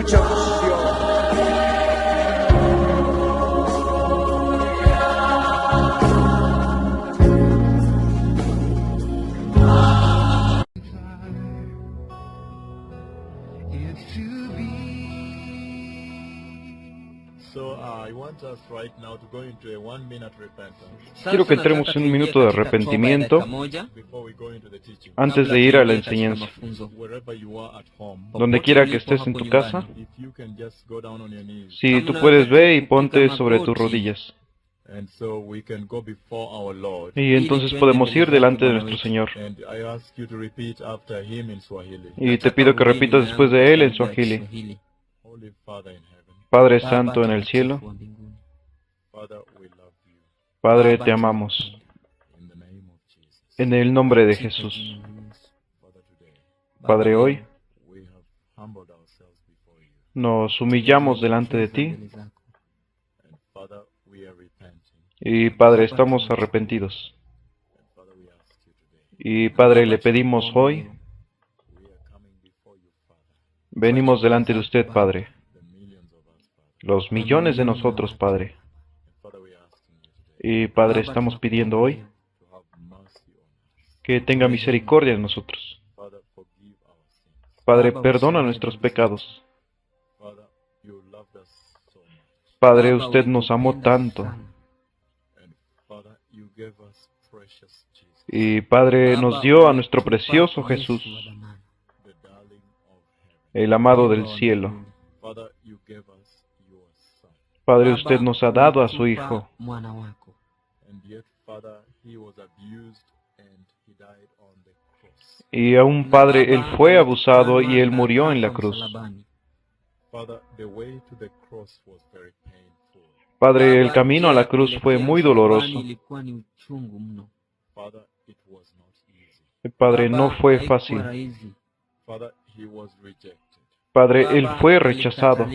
mucha unción. Quiero que entremos en un minuto de arrepentimiento antes de ir a la enseñanza. Donde quiera que estés en tu casa, si tú puedes, ve y ponte sobre tus rodillas. Y entonces podemos ir delante de nuestro Señor. Y te pido que repitas después de Él en Swahili. Padre Santo en el cielo, Padre, te amamos. En el nombre de Jesús. Padre, hoy nos humillamos delante de ti. Y Padre, estamos arrepentidos. Y Padre, le pedimos hoy, venimos delante de usted, Padre. Los millones de nosotros, Padre. Y Padre, estamos pidiendo hoy que tenga misericordia de nosotros. Padre, perdona nuestros pecados. Padre, usted nos amó tanto. Y Padre, nos dio a nuestro precioso Jesús, el amado del cielo. Padre, usted nos ha dado a su Hijo. Y aún, Padre, Él fue abusado y Él murió en la cruz. Padre, el camino a la cruz fue muy doloroso. Padre, no fue fácil. Padre, Él fue rechazado.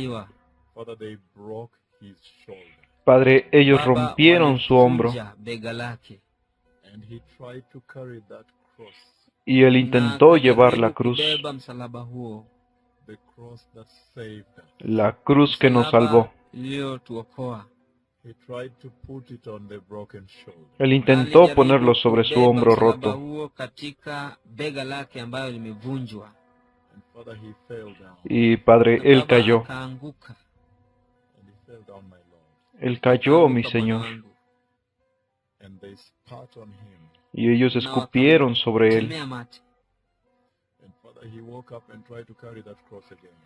Padre, ellos rompieron su hombro. Y Él intentó llevar la cruz que nos salvó. Él intentó ponerlo sobre su hombro roto. Y Padre, Él cayó. Él cayó, mi Señor. Y ellos escupieron sobre Él.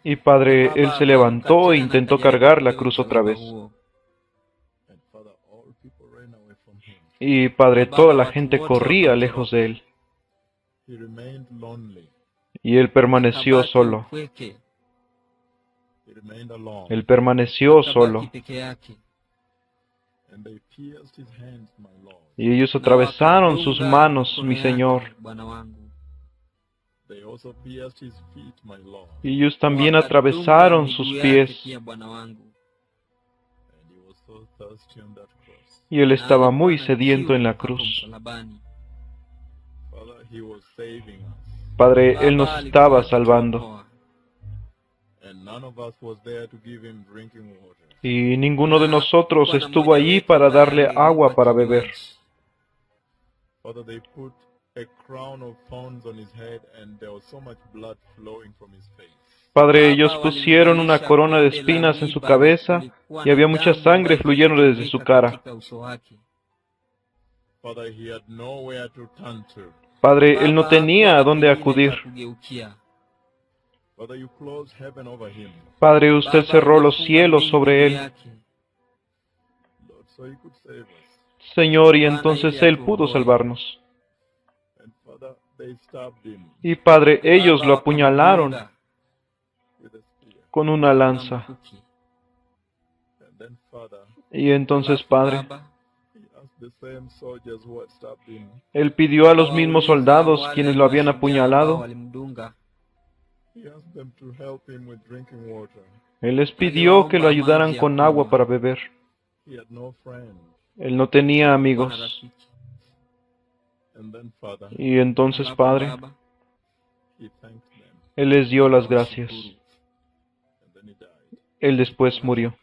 Y Padre, Él se levantó e intentó cargar la cruz otra vez. Y Padre, toda la gente corría lejos de Él. Y Él permaneció solo. Él permaneció solo. Y ellos atravesaron sus manos, mi Señor. Y ellos también atravesaron sus pies. Y Él estaba muy sediento en la cruz. Padre, Él nos estaba salvando. Y ninguno de nosotros estuvo allí para darle agua para beber. Padre, ellos pusieron una corona de espinas en su cabeza y había mucha sangre fluyendo desde su cara. Padre, Él no tenía a dónde acudir. Padre, usted cerró los cielos sobre Él. Señor, y entonces Él pudo salvarnos. Y Padre, ellos lo apuñalaron con una lanza. Y entonces, Padre, Él pidió a los mismos soldados quienes lo habían apuñalado. Él les pidió que lo ayudaran con agua para beber. Él no tenía amigos. Y entonces, Padre, Él les dio las gracias. Él después murió.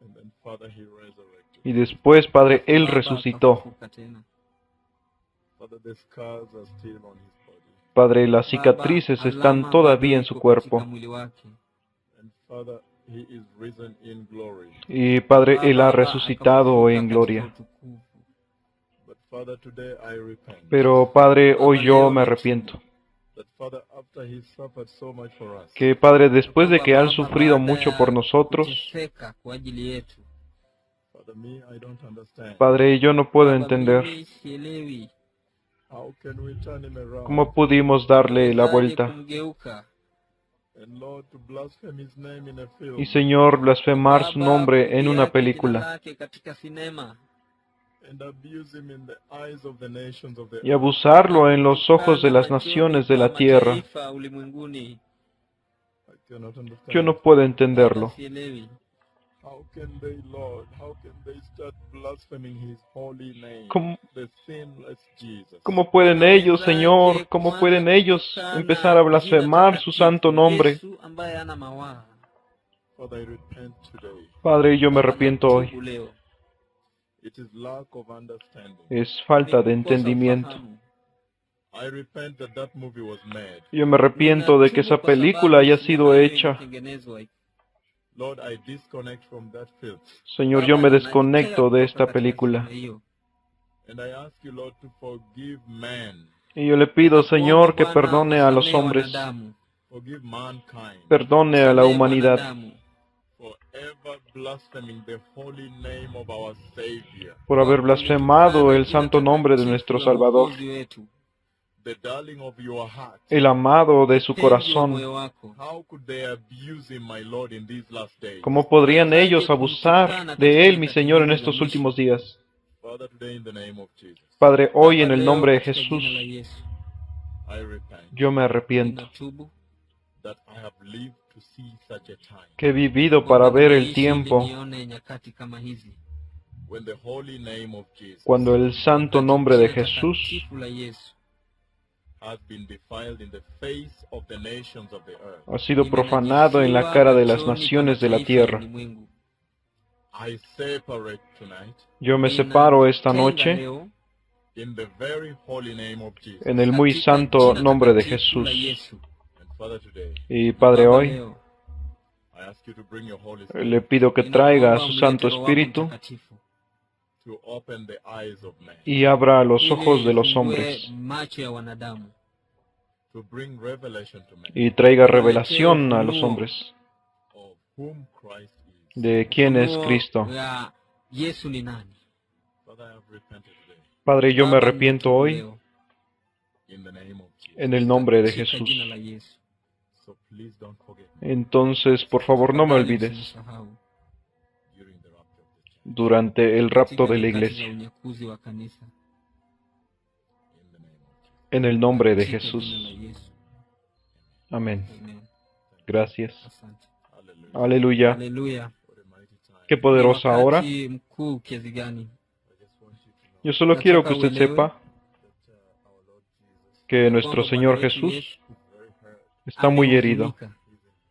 And then, Father, he resurrected. Y después, Padre, Él resucitó. Father, the scars are still on his body. Padre, las cicatrices están todavía en su cuerpo. And Father, he is risen in glory. Y Padre, Él ha resucitado en gloria. But Father, today I repent. Pero Padre, hoy yo me arrepiento. That Father, after he suffered so much for us, Que Padre, después de que han sufrido mucho por nosotros, Father, me, I don't understand. Padre, yo no puedo entender How can we turn him around? cómo pudimos darle la vuelta. And Lord, to blaspheme his name in a film. Y Señor, blasfemar su nombre en una película. And abuse him in the eyes of the nations of the Y abusarlo en los ojos de las naciones de la tierra. I cannot understand. Yo no puedo entenderlo. How can they, Lord, how can they start blaspheming his holy name? ¿Cómo, The sinless Jesus. cómo pueden ellos, Señor, cómo pueden ellos empezar a blasfemar su santo nombre? Father, I repent today. Padre, yo me arrepiento hoy. It is lack of understanding. Es falta de entendimiento. I repent that that movie was made. Yo me arrepiento de que esa película haya sido hecha. Lord, I disconnect from that filth. Señor, yo me desconecto de esta película. And I ask you, Lord, to forgive man. Y yo le pido, Señor, que perdone a los hombres, Forgive mankind. perdone a la humanidad For ever blaspheming the holy name of our Savior. por haber blasfemado el santo nombre de nuestro Salvador, The darling of your heart. el amado de su corazón. How could they abuse him, my Lord, in these last days? ¿Cómo podrían ellos abusar de él, mi Señor, en estos últimos días? Father, today in the name of Jesus, Padre, hoy en el nombre de Jesús, I repent yo me arrepiento that I have lived to see such a time que he vivido para ver el tiempo when the holy name of Jesus cuando el santo nombre de Jesús has been defiled in the face of the nations of the earth. ha sido profanado en la cara de las naciones de la tierra. I separate tonight Yo me separo esta noche in the very holy name of Jesus. en el muy santo nombre de Jesús. And Father, today Y Padre, hoy I ask you to bring your Holy Spirit le pido que traiga a su Santo Espíritu to open the eyes of men, y abra los ojos de los hombres to bring revelation to men y traiga revelación a los hombres of whom Christ is. de quién es Cristo. Father, I have repented today Padre, yo me arrepiento hoy in the name of Jesus. en el nombre de Jesús. So please don't forget me Entonces, por favor, no me olvides during the rapture of the church. durante el rapto de la iglesia. In the name of Jesus. En el nombre de Jesús. Amén. Gracias. Hallelujah. Aleluya. What a mighty time. Qué poderosa hora. Wakati mkuu kiasi gani? I just want you to know Yo solo quiero que usted sepa that our Lord Jesus que nuestro Señor Jesús is very hurt. está muy herido. He's in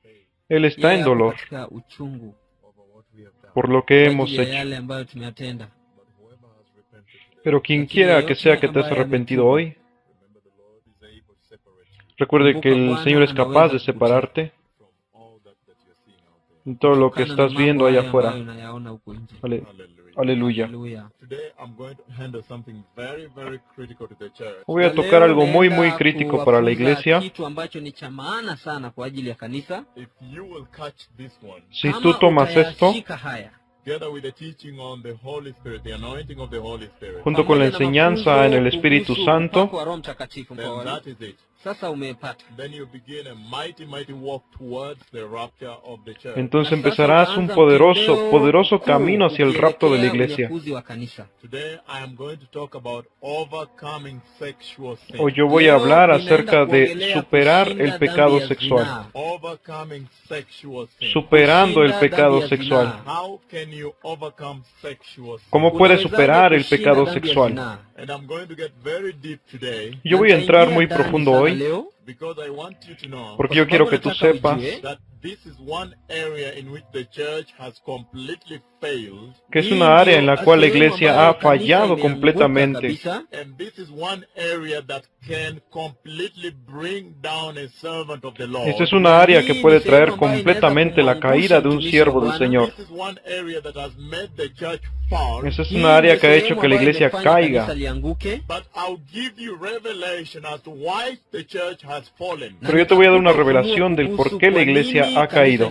pain Él está en dolor katika uchungu over what we have done. por lo que kwa hemos ajili ya hecho. yale ambayo tumeyatenda. But whoever has repented today, Pero quien quiera que sea que te has arrepentido hoy, remember the Lord is able to separate you recuerde que el Señor es capaz de separarte from all that you're seeing out there. de todo lo que Kutokana estás na viendo mambo allá haya afuera. ambayo unayaona huko nje. Ale- Hallelujah. Aleluya. Haleluya. Today I'm going to handle something very, very critical to the church. Voy a Na tocar leo algo muy, naenda muy crítico para la kuwafunza iglesia. kitu ambacho ni cha maana sana kwa ajili ya kanisa. If you will catch this one, Si Kama tú tomas esto, utayashika haya together with the teaching on the Holy Spirit, the anointing of the Holy Spirit, junto con la pamoja na enseñanza mafunzo en el Espíritu kuhusu Santo, upako wa Roho Mtakatifu then kwa that is it. sasa umepata. Then you begin a mighty, mighty walk towards the rapture of the church. entonces Na sasa empezarás un utaanza poderoso, mtembeo poderoso kuu camino hacia el rapto de la ukielekea iglesia. unyakuzi wa kanisa. Today I am going to talk about overcoming sexual sin. Hoy yo voy a Leo hablar ninaenda acerca de kuongelea superar kushinda el pecado dhambi ya sexual. zinaa. Overcoming sexual sin. Superando el Kushinda pecado dhambi ya sexual. zinaa. How can you overcome sexual sin? ¿Cómo puedes Unawezaje superar el kushinda pecado dhambi ya sexual? zinaa? And I'm going to get very deep today Yo voy a entrar Nitaingia muy ndani profundo sana hoy leo, because I want you to know porque yo quiero que tú nataka sepas ujue that this is one area in which the church has completely failed, que es una área en la cual la iglesia ha fallado completamente. and this is one area that can completely bring down a servant of the Lord. Esta es una área que puede traer completamente la caída de un siervo del Señor. This is one area that has made the church fall. Esta es una área que ha hecho que la iglesia caiga. But I'll give you revelation as to why the church has fallen, Pero yo te voy a dar una revelación del por qué la iglesia ha caído,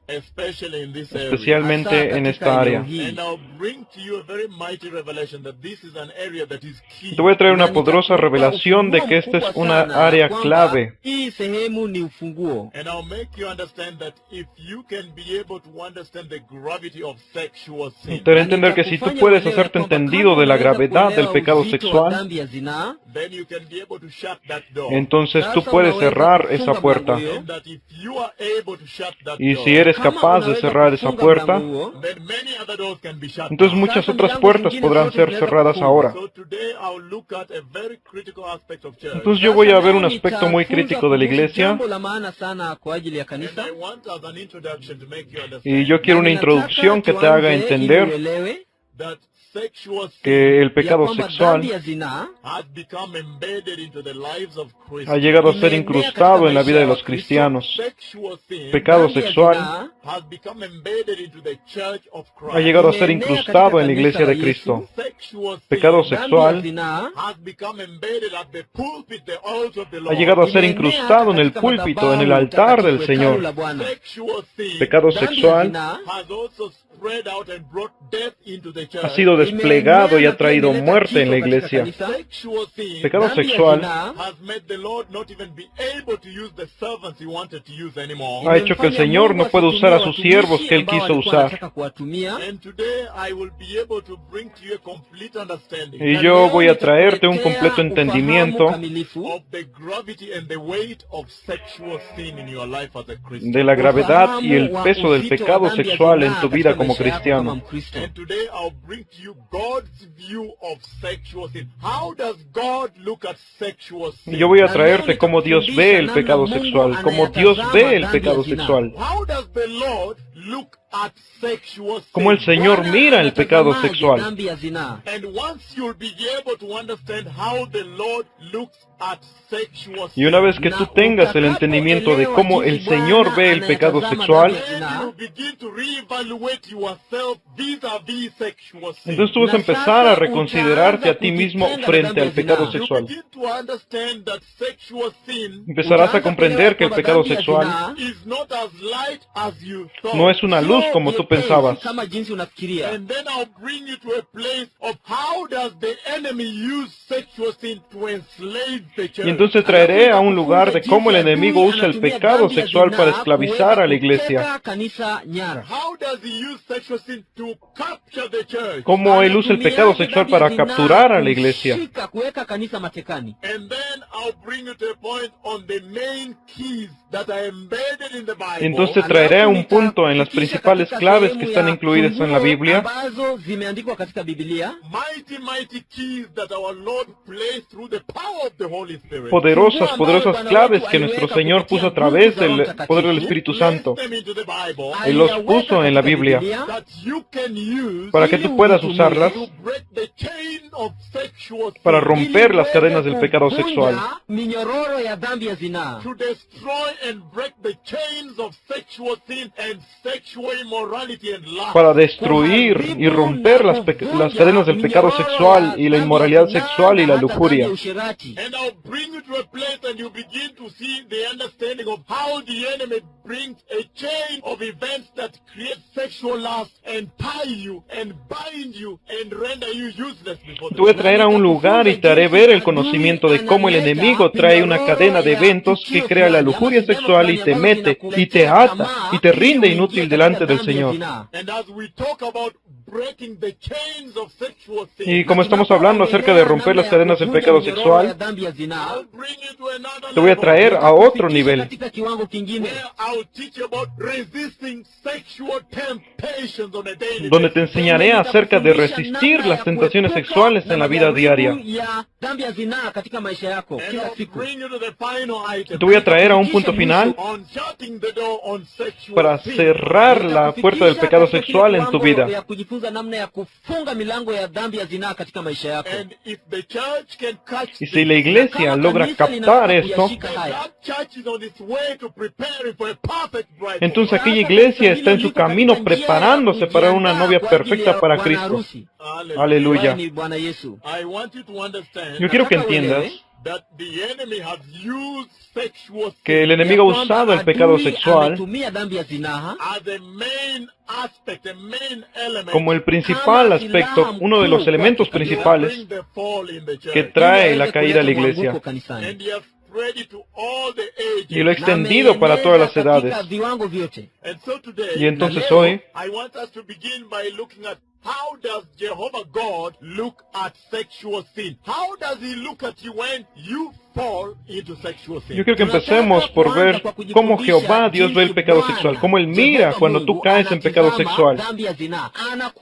especially in this area. especialmente en esta área. And I'll bring to you a very mighty revelation that this is an area that is key. Te voy a traer una poderosa revelación de que esta es una área clave. Hii sehemu ni ufunguo. And I'll make you understand that if you can be able to understand the gravity of sexual sin, Te haré entender que si tú puedes hacerte entendido de la gravedad del pecado sexual, then you can be able to shut that door. entonces tú puedes cerrar esa puerta. And that if you are able to shut that Y door, si eres capaz de cerrar esa puerta, then many other doors can be shut entonces down. muchas otras puertas podrán ser cerradas ahora. So today I'll look at a very critical aspect of church. Entonces yo voy a ver un aspecto muy crítico de la iglesia, Jambo la maana sana kwa ajili ya And kanisa. I want as an introduction to make you understand y yo quiero una introducción que te haga entender that sexual sin que el pecado sexual has become embedded into the lives of Christians. ha llegado a ser incrustado en la vida de los cristianos. Sexual sin Pecado sexual has become embedded into the church of Christ. ha llegado a ser incrustado en la iglesia de Cristo. Sexual sin Pecado sexual has become embedded at the pulpit, the altar of the ha Lord. llegado a ser incrustado en el púlpito, en el altar del Señor. Sexual sin Pecado sexual has also spread out and brought death into the church. ha sido desplegado y ha traído muerte en la iglesia. Sexual sin Pecado sexual has made the Lord not even be able to use the servants he wanted to use anymore. ha hecho que el Señor no pueda usar a sus siervos que Él quiso usar. And today I will be able to bring to you a complete understanding Y yo voy a traerte un completo entendimiento of the gravity and the weight of sexual sin in your life as a Christian. de la gravedad y el peso del pecado sexual en tu vida como cristiano. And today I'll bring to you God's view of sexual sin. How does God look at sexual sin? Y yo voy a traerte cómo Dios ve el pecado sexual, cómo Dios ve el pecado sexual, How does the Lord look at sexual sin? cómo el Señor mira el pecado sexual. And once you'll be able to understand how the Lord looks at sexual sin, Y una vez que tú tengas el entendimiento de cómo el Señor ve el pecado sexual, then you begin to reevaluate yourself vis-a-vis sexual sin. entonces tú vas a empezar a reconsiderarte a ti mismo frente al pecado You sexual. begin to understand that sexual sin Empezarás a comprender que el pecado sexual is not as light as you thought. no es una luz como tú pensabas. kama jinsi unafikiria. And then I'll bring you to a place of how does the enemy use sexual sin to enslave the church. Y entonces traeré a un lugar de cómo el enemigo usa el pecado sexual para esclavizar a la iglesia. How does he use sexual sin to capture the church? Cómo él usa el pecado sexual para capturar a la iglesia. kuweka kanisa matekani. And then I'll bring you to a point on the main keys that are embedded in the Bible. Entonces traeré a un punto en las principales claves que están incluidas en la Biblia, ambazo zimeandikwa katika Biblia. Mighty keys that our Lord placed through the power of the Holy Spirit. poderosas claves que nuestro Señor puso a través del poder del Espíritu Santo. Place them into the Bible Él los puso en la Biblia that you can use para que tú puedas usarlas to break the chain of sexual sin, para romper las cadenas del pecado sexual, minyororo ya dhambi ya zinaa. to destroy and break the chains of sexual sin and sexual immorality and lust. para destruir y romper las cadenas del pecado sexual y la inmoralidad sexual y la lujuria. And I'll bring you to a place and you begin to see the understanding of how the enemy brings a chain of events that create sexual lust and tie you and bind you and render you useless before Te voy a traer a un lugar y te haré ver el conocimiento de cómo el enemigo trae una cadena de eventos que crea la lujuria sexual y te mete y te ata y te rinde inútil delante del Señor. And as we talk about breaking the chains of sexual sin. Y como estamos hablando acerca de romper las cadenas del pecado sexual, I'll bring you to another te voy a level traer a otro nivel, katika kiwango kingine where I'll teach you about resisting sexual temptations on a daily donde te basis. enseñaré acerca de resistir las tentaciones sexuales en la vida diaria. ya dhambi ya zinaa katika maisha yako And kila I'll siku. bring you to the final item. Te voy a traer a un punto final On shutting the door on sexual para sin. cerrar la puerta del pecado Katika kile sexual en tu kiwango vida. ya kujifunza namna ya kufunga milango ya dhambi ya zinaa katika maisha yako. And if the church can catch Y this, si la iglesia logra captar esto, that church is on its way to preparing for a perfect bride. entonces aquella iglesia está en su camino preparándose para una novia perfecta para Cristo. Aleluya. Ni Bwana Yesu. I want you to understand Yo quiero que entiendas that the enemy has used sexual que el sin enemigo ha Ya kwamba usado el pecado adui sexual ametumia dhambi ya zinaa as a main aspect, a main element como el principal aspecto, uno de los elementos that principales bring the fall in the church. que trae la caída a la iglesia. Mwanguko kanisani. And he has spread it to all the ages. Y lo ha Na extendido para todas las ameeneza katika edades. viwango vyote. And so today, Y entonces leo, hoy I want us to begin by looking at how does Jehovah God look at sexual sin? How does he look at you when you fall into sexual sin? yo quiero que empecemos por ver cómo Jehová Dios ve el pecado sexual, cómo Él mira cuando tú caes en pecado sexual. Dhambi ya zinaa.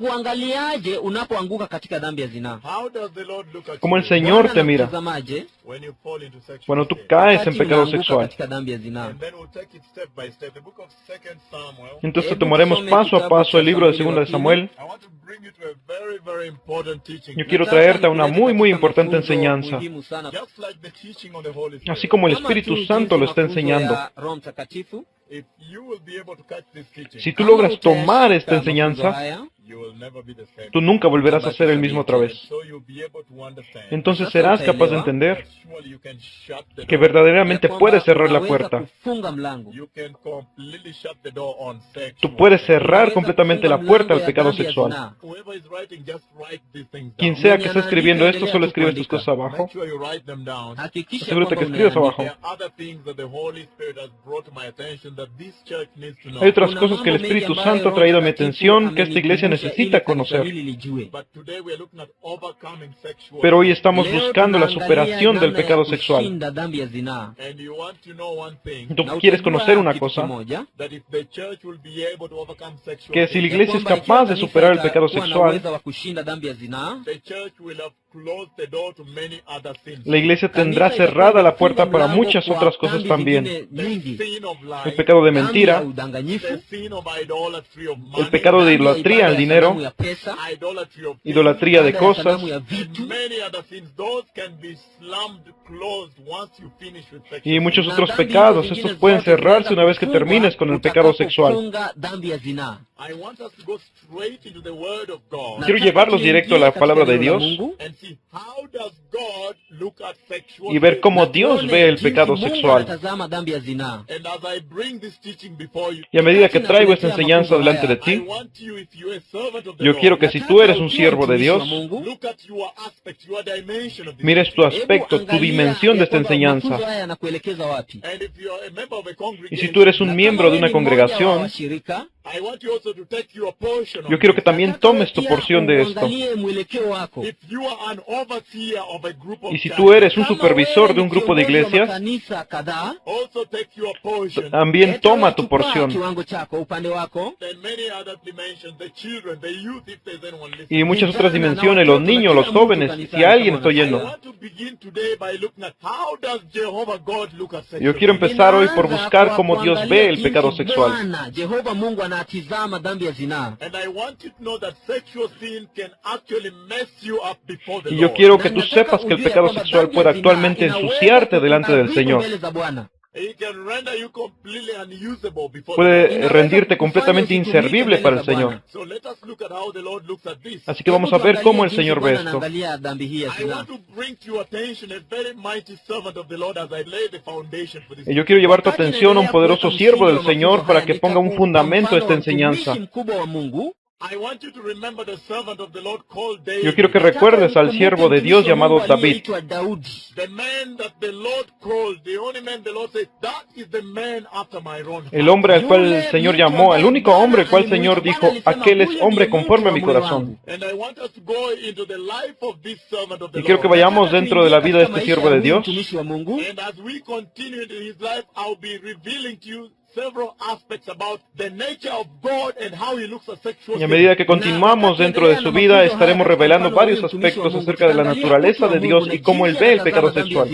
Anakuangaliaje unapoanguka katika dhambi ya zinaa? How does the Lord look at Como el you Señor te mira Anakutazamaje when you fall into sexual cuando tú sin? caes en wakati pecado unaanguka sexual. katika dhambi ya zinaa? And then we'll take it step by step. The book of 2 Samuel. Entonces tomaremos paso a paso el libro de 2 de Samuel. I want to bring you to a very, very important teaching. Yo quiero traerte a una muy, muy importante enseñanza, Muhimu sana. Just like the teaching on the Holy Spirit. así como el Kama Espíritu tu Santo lo jinsi está mafunzo enseñando. ya Roho Mtakatifu, If you will be able to catch this teaching, Si tú logras tomar esta utayashika enseñanza, mafunzo haya, you will never be the same. tú nunca volverás a ser el mismo otra vez. So you'll be able to understand Entonces serás capaz de entender that surely you can shut the que door. verdaderamente ya kwamba puedes cerrar la unaweza puerta. kufunga mlango. You can completely shut the door on sex. Tú puedes cerrar Unaweza completamente la kufunga puerta al mlango ya pecado dhambi ya sexual. zinaa. Whoever is writing, just write these things down. Quien sea que esté escribiendo esto, solo escribe estas cosas abajo. Make sure you write them down. Hakikisha Asegúrate que kwamba escribas unaandika. abajo. There are other things that the Holy Spirit has brought to my attention that this church needs to know. Hay otras Kuna cosas que el mambo mengi Espíritu ambayo Santo ha Roho traído a mi Mtakatifu atención que esta iglesia amenikumbusha necesita ili kanisa conocer. hili lijue. But today we are looking at overcoming sexual Pero hoy sin. estamos Leo buscando la tunaangalia superación del namna ya pecado sexual. kushinda dhambi ya zinaa. And you want to know one thing, Tú Na quieres utajua conocer una kitu cosa, kimoja, that if the church will be able to overcome sexual que si la sin, iglesia es kwamba capaz de ikiwa superar el kanisa pecado itakuwa na sexual, uwezo wa kushinda dhambi ya zinaa, the church will have closed the door to many other sins. la iglesia tendrá kanisa cerrada la itakuwa puerta para mlango muchas kwa otras cosas dhambi también. zingine The nyingi. sin of El lies, pecado de Dhambi ya mentira, udanganyifu, the sin of idolatry of el money, pecado de dhambi ya idolatría ibada al ya dinero, sanamu ya pesa, idolatry of idolatría de ibada ya cosas, sanamu ya and vitu, many other sins. Those can be slammed closed once you finish with y sexual muchos sin. otros na dhambi pecados. hizo Estos zingine pueden zote cerrarse zinaweza una vez que kufungwa termines con el pecado sexual. utakapofunga dhambi ya zinaa. I want us to go straight into the Word of God Quiero llevarlos directo a la palabra de Dios and see how does God look at sexual y ver sin. cómo Dios ve el pecado Mungu sexual. anatazama dhambi ya zinaa. And as I bring this teaching before you, Y a medida que traigo esta enseñanza delante de I ti, want you, if you're a servant of the yo Lord, quiero que si tú eres un siervo de Dios, look at your aspect, your dimension of this mires tu teaching. aspecto, tu dimensión de esta enseñanza. Mafunzo haya yanakuelekeza wapi? And if you're a member of a Y congregation, si tú eres un Na miembro kama de una wewe ni mmoja wa congregación, washirika, I want you also to take your portion of yo quiero que this. también nataka tomes tu pia porción de esto. uangalie mwelekeo wako. If you are an overseer of a group of Y si churches, tú eres un Kama supervisor wewe de un ni grupo de kiongozi wa iglesias, makanisa kadhaa, also take your portion. también toma tu chukua porción. kiwango chako upande wako. Then many other dimensions, the children, the youth, if there's anyone listening. Y muchas otras dimensiones, los niños, los jóvenes, si alguien está I oyendo. want to begin today by looking at how does Jehovah God look at Yo sexual quiero sin. empezar hoy por Ninaanza buscar kwa cómo Dios kuangalia ve el jinsi pecado sexual. Bwana Jehova Mungu anatizama dhambi ya zinaa. And I want you to know that sexual sin can actually mess you up before the Y yo Lord. quiero que Na tú nataka sepas que el ujue pecado kwamba sexual dhambi ya puede zinaa actualmente inaweza ensuciarte delante del kukuadhibu Señor. mbele za Bwana. It can render you completely unusable before the Puede Lord. rendirte completamente inservible para el Señor. So let us look at how the Lord looks at this. Así que vamos a ver cómo el Señor ve esto. Anaangalia dhambi hii ya I zinaa. want to bring to your attention a very mighty servant of the Lord as I lay the foundation for this. Y yo quiero llevar tu atención a un poderoso siervo del Señor para que ponga un fundamento a esta enseñanza. Mtumishi mkubwa wa Mungu I want you to remember the servant of the Lord called David. Yo quiero que recuerdes al siervo de Dios llamado David. The man that the Lord called, the only man the Lord said, that is the man after my own heart. El hombre al cual el Señor llamó, el único hombre al cual el Señor dijo, aquel es hombre conforme a mi corazón. And I want us to go into the life of this servant of the Y quiero que Lord. vayamos dentro de la vida de este siervo de Dios. And as we continue into his life, I'll be revealing to you several aspects about the nature of God and how he looks at sexual Y a medida que continuamos dentro de su vida, estaremos revelando varios aspectos acerca de la naturaleza de Dios y cómo Él ve el pecado sexual.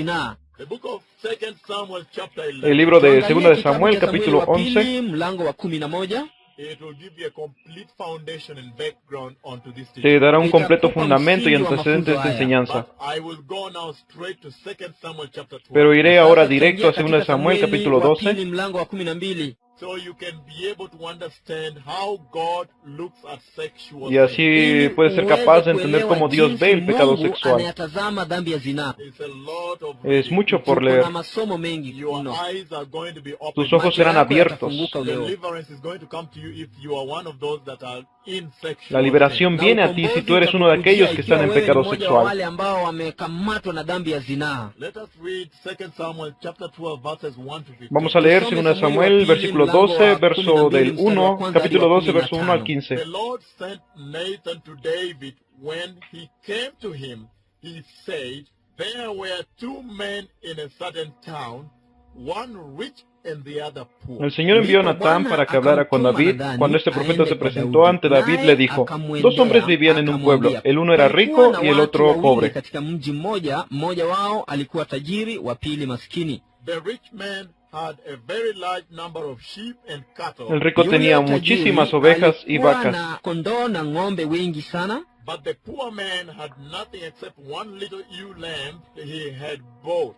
The book of 2 Samuel chapter 11. El libro de 2 de Samuel, capítulo 11, mlango wa 11. It will give you a complete foundation and background onto this teaching. te dará un completo fundamento y antecedente de esta enseñanza. But I will go now straight to 2 Samuel chapter 12. Pero iré ahora directo a 2 de Samuel, capítulo 12, mlango wa 12. So you can be able to understand how God looks at sexual y así puedes ser capaz de entender cómo Dios ve el pecado sexual. Anayatazama dhambi ya zinaa. It's a lot of Es mucho por leer. Kuna masomo mengi Your mno. eyes are going to be open. Tus ojos serán abiertos. Deliverance is going to come to you if you are one of those that are in sexual La liberación Na viene a ti si tú eres uno de aquellos que están en ikiwa pecado wewe ni mmoja wa sexual. wale ambao wamekamatwa na dhambi ya zinaa. sin. Let us read 2 Samuel chapter 12 verses 1 to 15. Vamos a leer 2 de Samuel, versículo 12, verso del 1, capítulo 12, verso 1 al 15. The Lord sent Nathan to David. When he came to him, he said, there were two men in a certain town, one rich and the other poor. El Señor envió a Natán para que hablara con David. Cuando este profeta se presentó ante David, le dijo, dos hombres vivían en un pueblo, el uno era rico y el otro pobre. Katika mji mmoja wao alikuwa tajiri, wa pili maskini. The rich man had a very large number of sheep and cattle, El rico tenía muchísimas ovejas y alikuwa vacas, na kondoo na ng'ombe wengi sana. but the poor man had nothing except one little ewe lamb he had bought.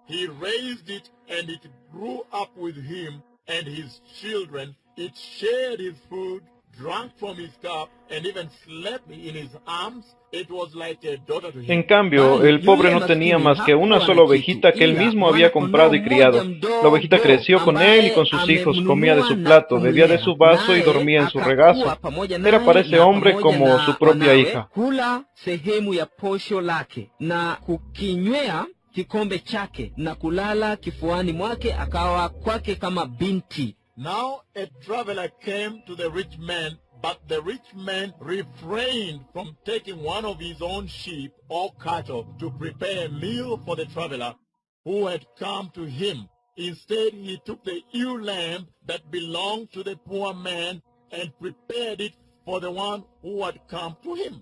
He raised it, and it grew up with him and his children. It shared his food, drank from his cup, and even slept in his arms. It was like a daughter to him. En cambio, el pobre no tenía más que una sola ovejita que él mismo había comprado y criado. La ovejita creció con él y con sus hijos, comía de su plato, bebía de su vaso y dormía en su regazo. Era para ese hombre como su propia hija. Kula sehemu ya posho lake na kukinywea kikombe chake na kulala kifuani mwake, akawa kwake kama binti. Now a traveler came to the rich man, but the rich man refrained from taking one of his own sheep or cattle to prepare a meal for the traveler who had come to him. Instead, he took the ewe lamb that belonged to the poor man and prepared it for the one who had come to him.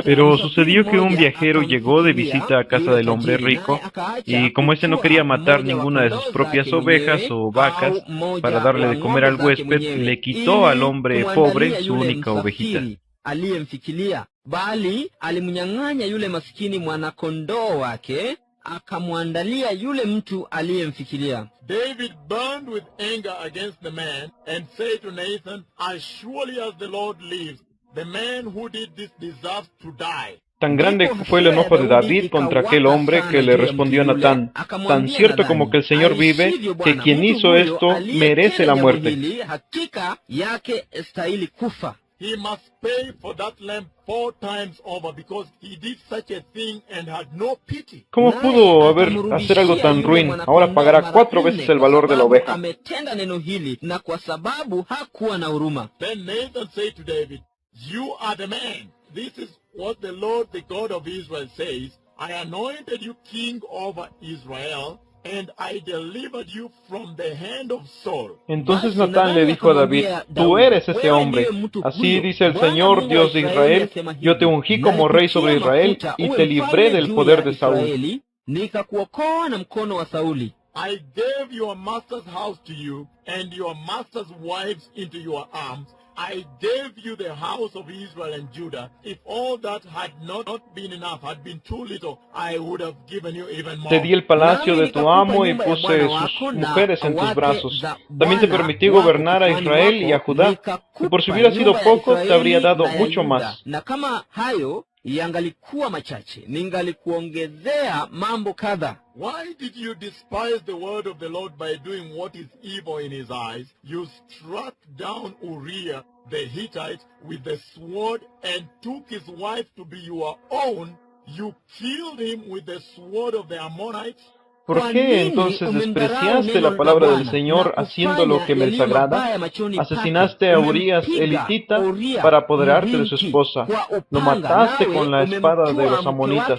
Pero sucedió que un viajero llegó de visita a casa del hombre rico, y como éste no quería matar ninguna de sus propias ovejas o vacas para darle de comer al huésped, le quitó al hombre pobre su única ovejita. Aliyemfikiria, bali alimnyang'anya yule maskini mwanakondoo wake, akamwandalia yule mtu aliyemfikiria. David burned with anger against the man and said to Nathan, as surely as the Lord lives, the man who did this deserves to die. Tan grande fue el enojo de David contra aquel hombre que le respondió a Natán, tan cierto como que el Señor vive, que quien hizo esto merece la muerte. Hakika yake estahili kufa. He must pay for that lamb 4 times over because he did such a thing and had no pity. ¿Cómo pudo hacer algo tan ruin? Ahora pagará 4 veces el valor de la oveja. Ametenda neno hili na kwa sababu hakuwa na huruma. Then Nathan said to David, you are the man. This is what the Lord, the God of Israel says. I anointed you king over Israel, and I delivered you from the hand of Saul. Entonces Natán le dijo a David, tú eres ese hombre. Así dice el Señor, Dios de Israel, yo te ungí como rey sobre Israel y te libré del poder de Saúl. Nikakuokoa na mkono wa Sauli. I gave your master's house to you, and your master's wives into your arms. I gave you the house of Israel and Judah. If all that had not been enough, had been too little, I would have given you even more. Te di el palacio de tu amo y puse sus mujeres en tus brazos. También te permití gobernar a Israel y a Judá. Y por si hubiera sido poco, te habría dado mucho más. Na kama hayo yangalikuwa machache, ningalikuongezea mambo kadha. Why did you despise the word of the Lord by doing what is evil in his eyes? You struck down Uriah the Hittite, with the sword and took his wife to be your own, you killed him with the sword of the Ammonites? ¿Por qué entonces despreciaste la palabra del Señor haciendo lo que me desagrada? Asesinaste a Urías elitita para apoderarte de su esposa. Lo mataste con la espada de los amonitas.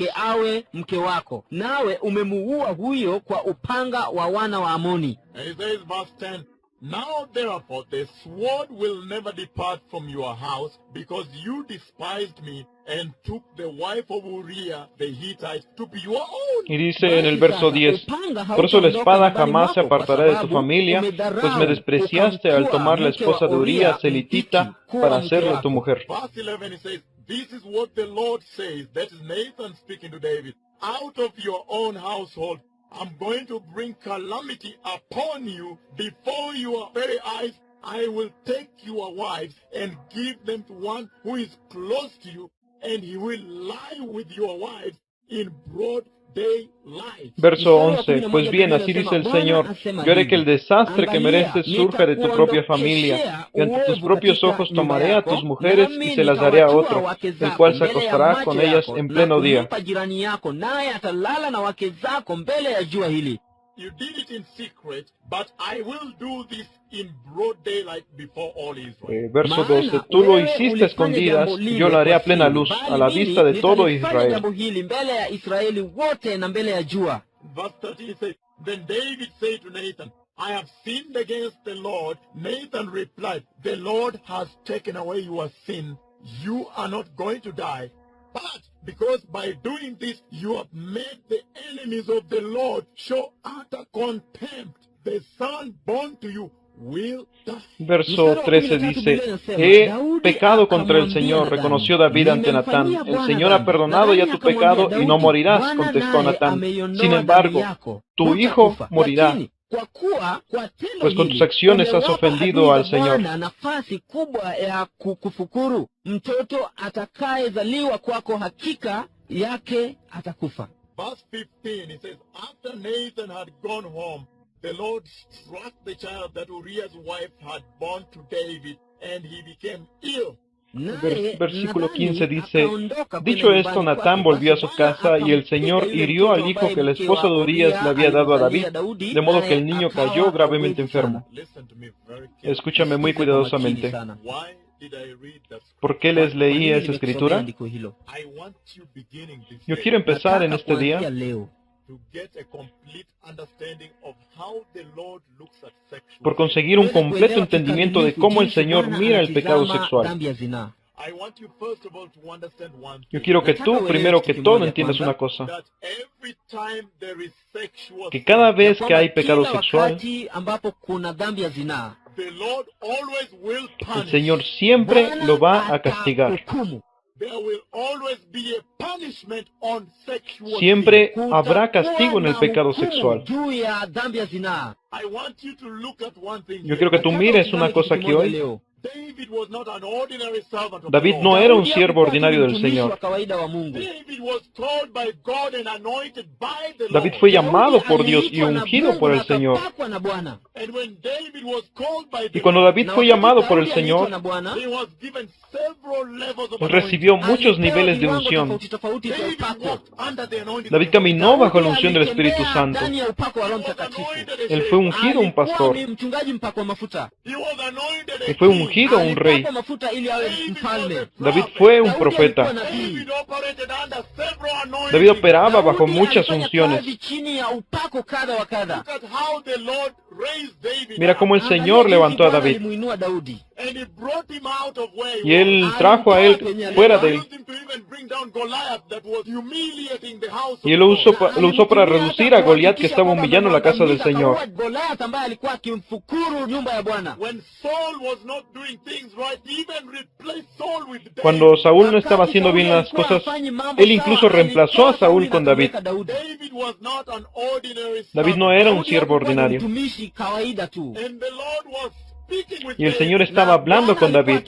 Nawe umemuua huyo kwa upanga wa wana wa Amoni. And it says, verse 10, now therefore the sword will never depart from your house, because you despised me and took the wife of Uriah the Hittite to be your own. Y dice en el verso 10, por eso la espada jamás se apartará de tu familia, pues me despreciaste al tomar la esposa de Urías elitita para hacerla tu mujer. Verse 11 it says, this is what the Lord says, that is Nathan speaking to David, out of your own household I'm going to bring calamity upon you before your very eyes. I will take your wives and give them to one who is close to you, and he will lie with your wives in broad daylight. Verso 11, pues bien, así dice el Señor, yo haré que el desastre que mereces surja de tu propia familia, y ante tus propios ojos tomaré a tus mujeres y se las daré a otro, el cual se acostará con ellas en pleno día. You did it in secret, but I will do this in broad daylight before all Israel. Verso 12, tú lo hiciste a escondidas, y yo lo haré a plena luz, a la vista de todo Israel. Verse 13 says, then David said to Nathan, I have sinned against the Lord. Nathan replied, the Lord has taken away your sin. You are not going to die. But because by doing this you have made the enemies of the Lord show utter contempt, the son born to you will die. Verso 13 dice, he pecado contra el Señor, reconoció David ante Natán. El Señor ha perdonado ya tu pecado y no morirás, contestó Natán. Sin embargo, tu hijo morirá, pues con tus acciones has ofendido al Señor. Nafasi kubwa ya kukufukuru. Mtoto atakayezaliwa kwako hakika yake atakufa. Verse 15, it says, after Nathan had gone home, the Lord struck the child that Uriah's wife had born to David, and he became ill. Versículo 15 dice, dicho esto, Natán volvió a su casa y el Señor hirió al hijo que la esposa de Urías le había dado a David, de modo que el niño cayó gravemente enfermo. Escúchame muy cuidadosamente. ¿Por qué les leí esa escritura? Yo quiero empezar en este día por conseguir un completo entendimiento de cómo el Señor mira el pecado sexual. Yo quiero que tú, primero que todo, entiendas una cosa. Que cada vez que hay pecado sexual, el Señor siempre lo va a castigar. Siempre habrá castigo en el pecado sexual. Yo quiero que tú mires una cosa aquí hoy. David no era un siervo ordinario del Señor. David fue llamado por Dios y ungido por el Señor. Y cuando David fue llamado por el Señor, él recibió muchos niveles de unción. David caminó bajo la unción del Espíritu Santo. Él fue ungido un pastor. Y fue ungido un rey. David fue un profeta. David operaba bajo muchas unciones. Mira cómo el Señor levantó a David. Y él trajo a él fuera de él. Y él lo usó para reducir a Goliat, que estaba humillando la casa del Señor. Cuando Saúl no estaba haciendo bien las cosas, él incluso reemplazó a Saúl con David. David no era un siervo ordinario. Y el Señor estaba hablando con David.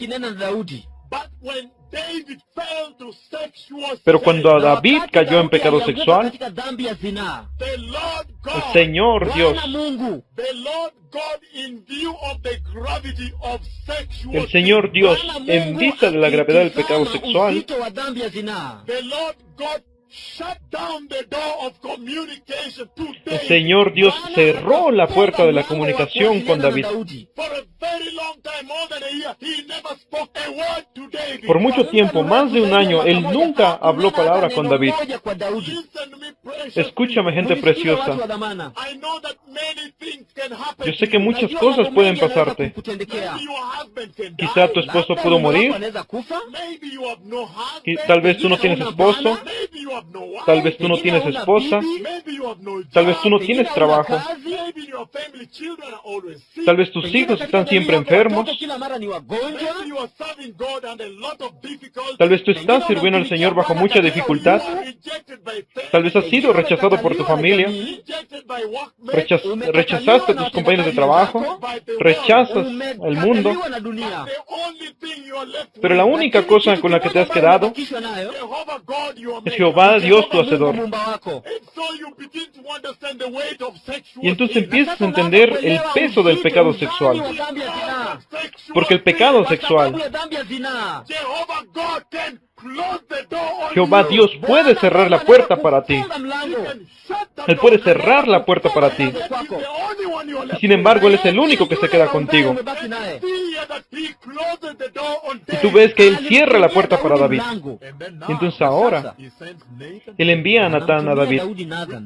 David fell to sexual Pero cuando sin, David cayó en pecado alianguka sexual, katika dhambi ya zinaa, the Lord el God, Señor Dios, Bwana Mungu, the Lord God, in view of the gravity of sexual el Señor Dios, Bwana en Mungu vista de la gravedad del pecado akitizama sexual, uzito wa dhambi ya zinaa, sin, the Lord God shut down the door of communication to el David. Señor Dios Bwana cerró la akafunga puerta de la mlango wa comunicación con kuwasiliana na David. Daudi. For a very long time, more than a year, he never spoke a word to David. Por mucho tiempo, más de un año, él nunca habló palabra con David. Moja kwa Daudi. Listen to me, precious Escúchame, gente Munisikize watu wa preciosa. dhamana. people. I know that many things can happen Yo sé to que you. muchas Najua cosas mambo pueden mengi yanaweza pasarte. kukutendekea. Maybe your husband can die. Quizá tu esposo Labda pudo mume wako morir. anaweza kufa. Maybe you have no husband. Tal vez tú no tienes esposo. Maybe you have no wife. Tal vez tú no tienes esposa. Maybe you have no job. Tal vez tú no Pengine tienes hauna trabajo. kazi. Maybe your family children are always sick. Tal vez tus Pengine hijos katika están jamii siempre yako watoto enfermos. kila mara ni wagonjwa. Maybe you are serving God under a lot of difficulty. Tal vez tú estás sirviendo al Señor bajo mucha dificultad. You are rejected by parents. Tal vez has sido rechazado por tu familia. Rejected by workmates. Rechazaste a tus compañeros de trabajo. Rechazas al mundo. Umekataliwa na dunia. The only thing you are left Pero with la única cosa con la que te has quedado Umebakishwa nayo. Jehovah God, your es maker. Jehová Dios tu Mungu Hacedor. muumba wako. And so you begin to understand the weight of sexual Y entonces sin. empiezas a entender el peso del pecado sexual. Porque el pecado sexual, Jehovah God can close the door on Jehová you. Dios puede cerrar la puerta para ti. He can shut the Él door. puede cerrar la puerta para ti. He's the only one you are Y left sin embargo, Él es el único que se queda contigo. with. See here that he closes the door on Y tú David. ves que Él cierra la puerta para David. And then now, Y entonces ahora, he sends Nathan. Él envía a Natán a David,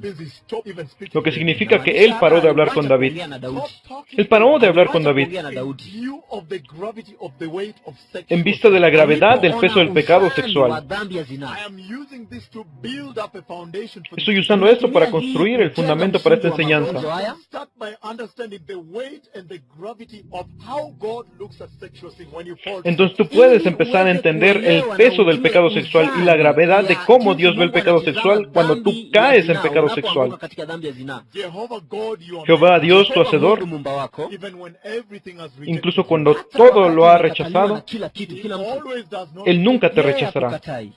Busy stop even speaking lo que to significa David. que Él paró de hablar con David. Stop talking Él paró de hablar con David in view of the gravity of the weight of sexual en vista de la sin. gravedad del peso del pecado sexual. I am using this to build up a foundation for Estoy usando esto para construir el fundamento para esta enseñanza. Start by understanding the weight and the gravity of how God looks at sexual sin when you fall. Entonces tú puedes empezar a entender el peso del pecado sexual y la gravedad de cómo Dios ve el pecado sexual cuando tú caes en pecado sexual. Jehovah God, your Jehová maker, Dios, tu Hacedor, even when everything has rejected incluso you, cuando todo lo ha rechazado, he always does not. Él nunca te rechazará.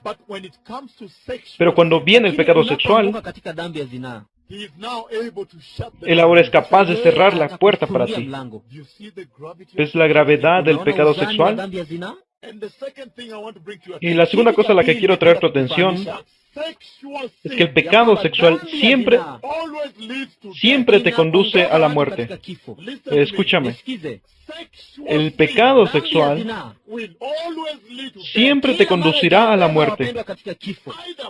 But when it comes to sexual, Pero cuando viene el pecado sexual, he is now able to shut the Él ahora es capaz de cerrar la puerta para ti. You see the gravity of ¿Ves la gravedad del pecado sexual? And the second thing I want to bring to your Y la segunda cosa a la que quiero traer tu atención sexual es que el pecado sexual siempre, always leads to siempre te conduce a la muerte. Escúchame. El pecado sexual will always lead to siempre te conducirá a la muerte. either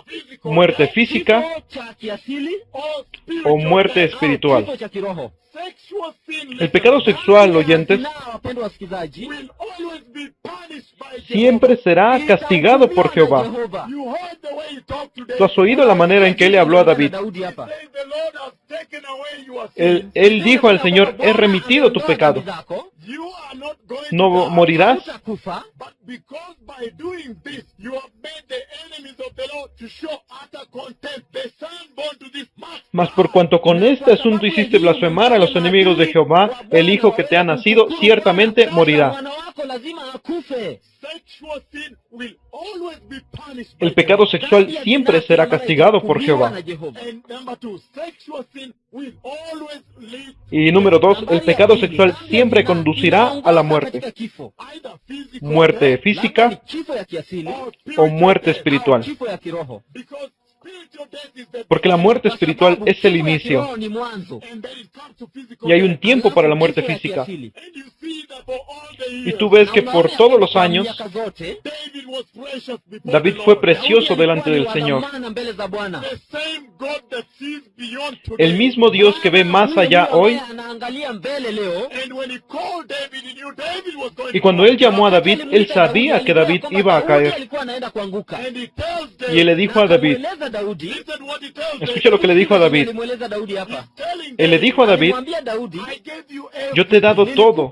physical Muerte física or o muerte espiritual. sexual sin. El pecado sexual, oyentes, will always be punished by siempre será castigado por Jehová. You heard the way he talked to ¿Tú has oído la manera en que Él le habló a David? Say, the Lord has taken away your sin. Él dijo al Señor, he remitido tu pecado. You are not going No to die. morirás, But because by doing this, you have made the enemies of the Lord to show utter contempt. The son born to this must mas por cuanto con este asunto hiciste blasfemar a los enemigos de Jehová, el hijo que te ha nacido ciertamente morirá. sexual sin will always be punished. El pecado sexual siempre será castigado por Jehová. And number two, sexual sin will always lead Y número 2, el pecado sexual siempre conducirá a la muerte. either physical Muerte física o muerte espiritual. because spiritual death is the Porque la muerte espiritual es el inicio. and then it comes to physical Y hay un death. tiempo para la muerte física. And you see that for all the Y years, tú ves que por todos los años, David was precious before David the fue Lord. precioso delante del Señor. The same God that sees beyond today. El mismo Dios que ve más allá hoy. And when he called David, he knew David was going Y cuando Él llamó a David, Él sabía que David iba a caer. And he tells Y Él le dijo a David, listen what he tells escucha lo que le dijo a David. telling Él le dijo a David, I gave you yo te he dado todo,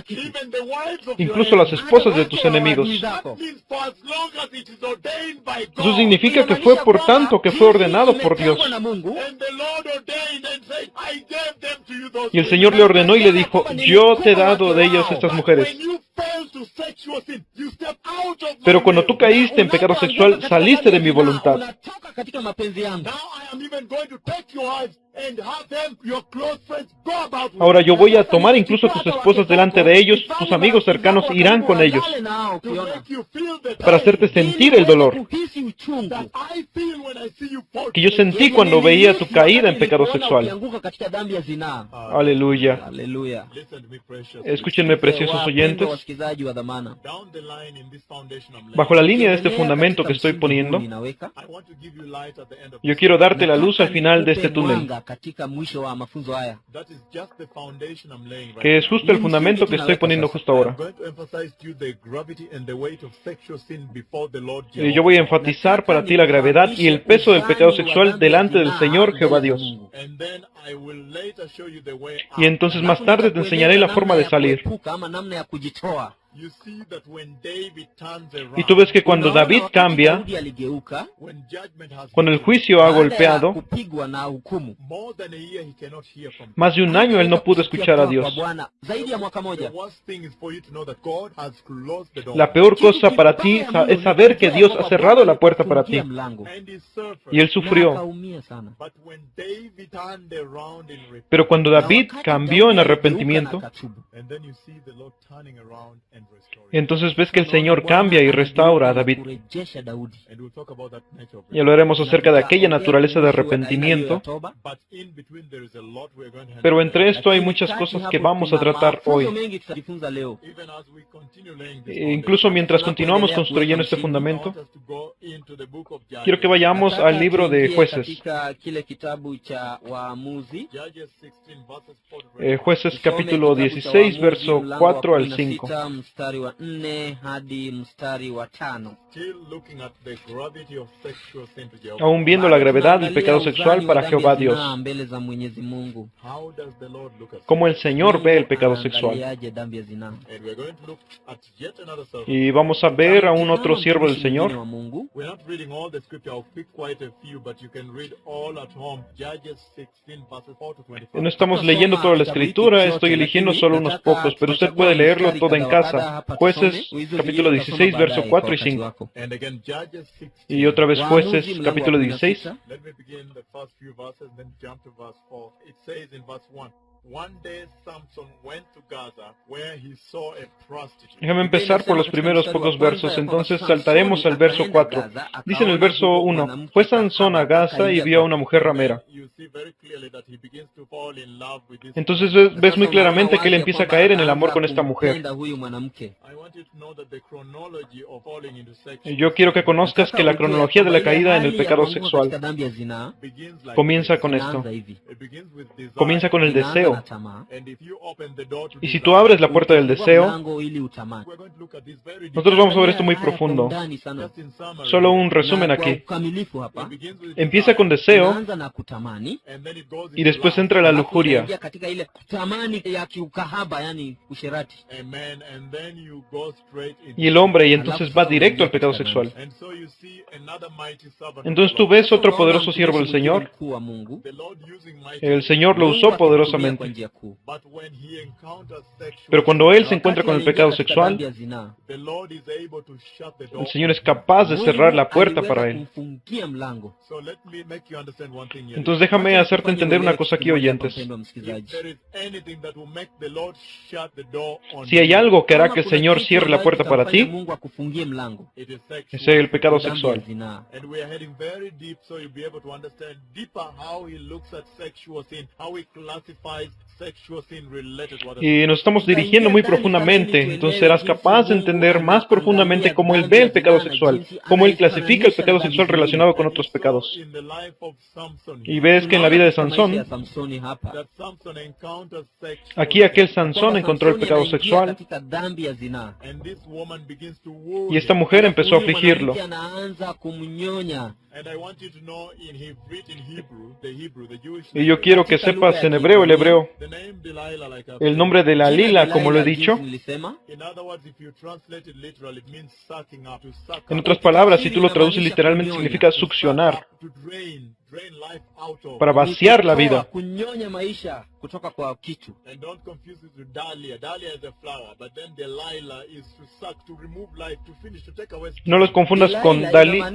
even the wives of incluso las esposas de tus enemigos. That means for as long as it is ordained by God. Eso significa que fue por tanto que fue ordenado por Dios. Dios. na Mungu, And the Lord ordained and said, I gave them to you those Y el women. Señor le ordenó y le dijo, yo te he dado de ellas estas But mujeres. when you fell to sexual sin, you step out of my Pero cuando will. tú caíste en pecado sexual, saliste de mi voluntad. unatoka katika mapenzi yangu. Now I am even going to take your wives and have them, your close friends, go about with Ahora them. yo voy a tomar incluso a tus esposas delante de ellos, tus amigos cercanos irán con ellos, Walale nao, To ukiona. make you feel the para pain hacerte sentir el dolor Kuhisi uchungu. that I feel when I see you fall. que yo sentí cuando veía tu caída en pecado Nilikuona sexual. ukianguka katika dhambi ya zinaa. Aleluya. Haleluya. Listen to me, precious. Escúchenme, preciosos Wapendwa oyentes. wasikilizaji wa dhamana. Down the line in this foundation I'm laying, Bajo la línea de este Ukiendelea fundamento katika que estoy msingi huu poniendo, ninaweka, I want to give you light at the end of yo this. quiero darte la luz al nataka final de nikupe este túnel, mwanga katika mwisho wa mafunzo haya. That is just the foundation I'm laying right que es justo el fundamento que estoy poniendo justo now. I'm ahora. going to emphasize to you the gravity and the weight of sexual sin before the Lord Y yo voy a enfatizar para ti la gravedad y el peso del pecado sexual delante del Señor Jehová Dios. And then I will later show you the way Y out. entonces más tarde te enseñaré la forma de salir. Ama namna ya kujitoa. You see that when David turns around, Y tú ves que cuando Unaona David wakati cambia, Daudi aligeuka, when judgment has cuando el been juicio ha baada ya golpeado, kupigwa na hukumu, more than a year, he cannot hear from God. más de un año él no pudo escuchar a Kusikia Dios. kwa Bwana zaidi ya mwaka The moja. worst thing is for you to know that God has closed the door. La peor cosa para ti es saber que Dios ha cerrado la puerta para ti. Mlango. And he suffered. Y él Na sufrió. akaumia sana. But when David turned around in repentance, Pero cuando Na David wakati cambió en Daudi aligeuka arrepentimiento, na akatubu. and then you see the Lord turning around and restoring. entonces ves que el Señor cambia y restaura a David. Kurejesha Daudi. And we'll talk about that nature of Y hablaremos acerca de aquella naturaleza de arrepentimiento. But in between there is a lot we're going to handle. Pero entre esto hay muchas cosas que vamos a tratar hoy. Mengi tutajifunza leo. Even as we continue laying this E incluso mientras continuamos construyendo este fundamento, foundation, I want us to go into the book of Judges. quiero que vayamos Nataka al libro de tuingie Jueces. katika kile kitabu cha Waamuzi. Judges 16 verses 4 to 20. Jueces Tusome capítulo kitabu cha 16, Waamuzi, verso mlango wa 4 al 16, 5. mstari wa 4 hadi mstari wa 5. Still looking at the gravity of sexual sin to Jehovah. Aún viendo la gravedad del pecado sexual para Jehová Dios. Mbele za Mwenyezi Mungu. How does the Lord look at Cómo el Señor ve el pecado sexual. Anaangaliaje dhambi ya zinaa? And we're going to look at yet another servant. Y vamos a ver a un otro siervo del Mtumishi mwingine Señor. wa Mungu. We're not reading all the scripture. I'll pick quite a few, but you can read all at home. Judges 16 verses 4 to 25. No estamos leyendo toda la escritura, estoy eligiendo solo unos pocos, pero usted puede leerlo todo en casa. Jueces capítulo 16, verso 4 y 5. And again, Judges 16. Y otra vez Waamuzi Jueces mlango wa capítulo 16. 16. Let me begin the first few verses, then jump to verse 4. It says in verse 1, one day Samson went to Gaza, where he saw a prostitute. Déjame empezar por los primeros pocos versos, entonces saltaremos al verso 4. Dice en el verso 1, fue Sansón a Gaza y vio a una mujer ramera. You see very clearly that he begins to fall in love with this. Entonces ves muy claramente que él empieza a caer en el amor con esta mujer. Kumpenda huyu mwanamke. I want you to know that the chronology of falling into sex Yo quiero que conozcas que la cronología de la caída en el pecado Katika sexual dhambi ya zinaa begins like comienza this. con esto. inaanza hivi. It begins with desire. Comienza con el Inaanza deseo. na tamaa. And if you open the door to Y si desire, tú abres la puerta del deseo, Mlango ili utamani. we're going to look at this very nosotros vamos a ver esto muy Haya kwa profundo. undani sana. just in summary. Solo un resumen Na kwa aquí. ukamilifu It hapa. begins with Empieza con desire, deseo Inaanza na kutamani. and then it goes y into después lust. entra la Alafu lujuria. inaingia katika ile tamani ya kiukahaba, yani usherati. Amen. And then you go straight into Y el hombre, y entonces va directo al pecado sexual. And so you see another mighty servant of Entonces the tú Lord. ves otro Unaona poderoso siervo del mtumishi mwingine Señor. mkuu wa Mungu. The Lord using mighty El Señor lo Mungu usó akitumia kwa poderosamente. njia kuu. but when he encounters sexual Pero cuando él se Wakati encuentra con el aliingia pecado katika sexual, dhambi ya zinaa, the Lord is able to shut the door. el Señor es capaz de cerrar la Mungu puerta aliweza para él. kumfungia mlango. So let me make you understand one thing here. Entonces déjame hacerte Fanye entender una uelewe cosa aquí, kitu moja, oyentes. mpendwa If msikilizaji. there is anything that will make the Lord shut the door on Si hay you, algo que hará Kama que el kuna Señor kitu cierre la ambacho puerta para kitamfanya ti, Mungu akufungie mlango. it is sexual. ese es el pecado Dhambi ya sexual. zinaa. And we are heading very deep, so you'll be able to understand deeper how he looks at sexual sin, how he classifies sexual sin related to other Y nos estamos dirigiendo muy profundamente, entonces serás capaz de entender más profundamente cómo Él ve el pecado sexual, cómo Él clasifica el pecado sexual relacionado con otros pecados. in the life of Samson Y ves que en la vida de Sansón, Maisha ya Samsoni hapa. that Samson encounters sexual aquí aquel sin. Sansón Kwamba encontró el Samsoni pecado anaingia sexual katika dhambi ya zinaa. And this woman begins to woo y esta him. mujer empezó a Huyu afligirlo. mwanamke anaanza kumnyonya. And I want you to know in Hebrew, the Jewish Y yo quiero que sepas en hebreo, el hebreo, the name Delilah, like I've el said. nombre de la Jina lila, como lo he Delilah, dicho. jinsi nilisema. In other words, if you translate it literally, it means sucking up, to suck En up, otras palabras, si tú lo traduces literalmente, significa succionar. to drain drain life out of. para vaciar la Ni kutoa, vida. kunyonya maisha kutoka kwa kitu. And don't confuse it with Dahlia. Dahlia is a flower, but then Delilah is to suck, to remove life, to finish, to take away. No los confundas con Dalia.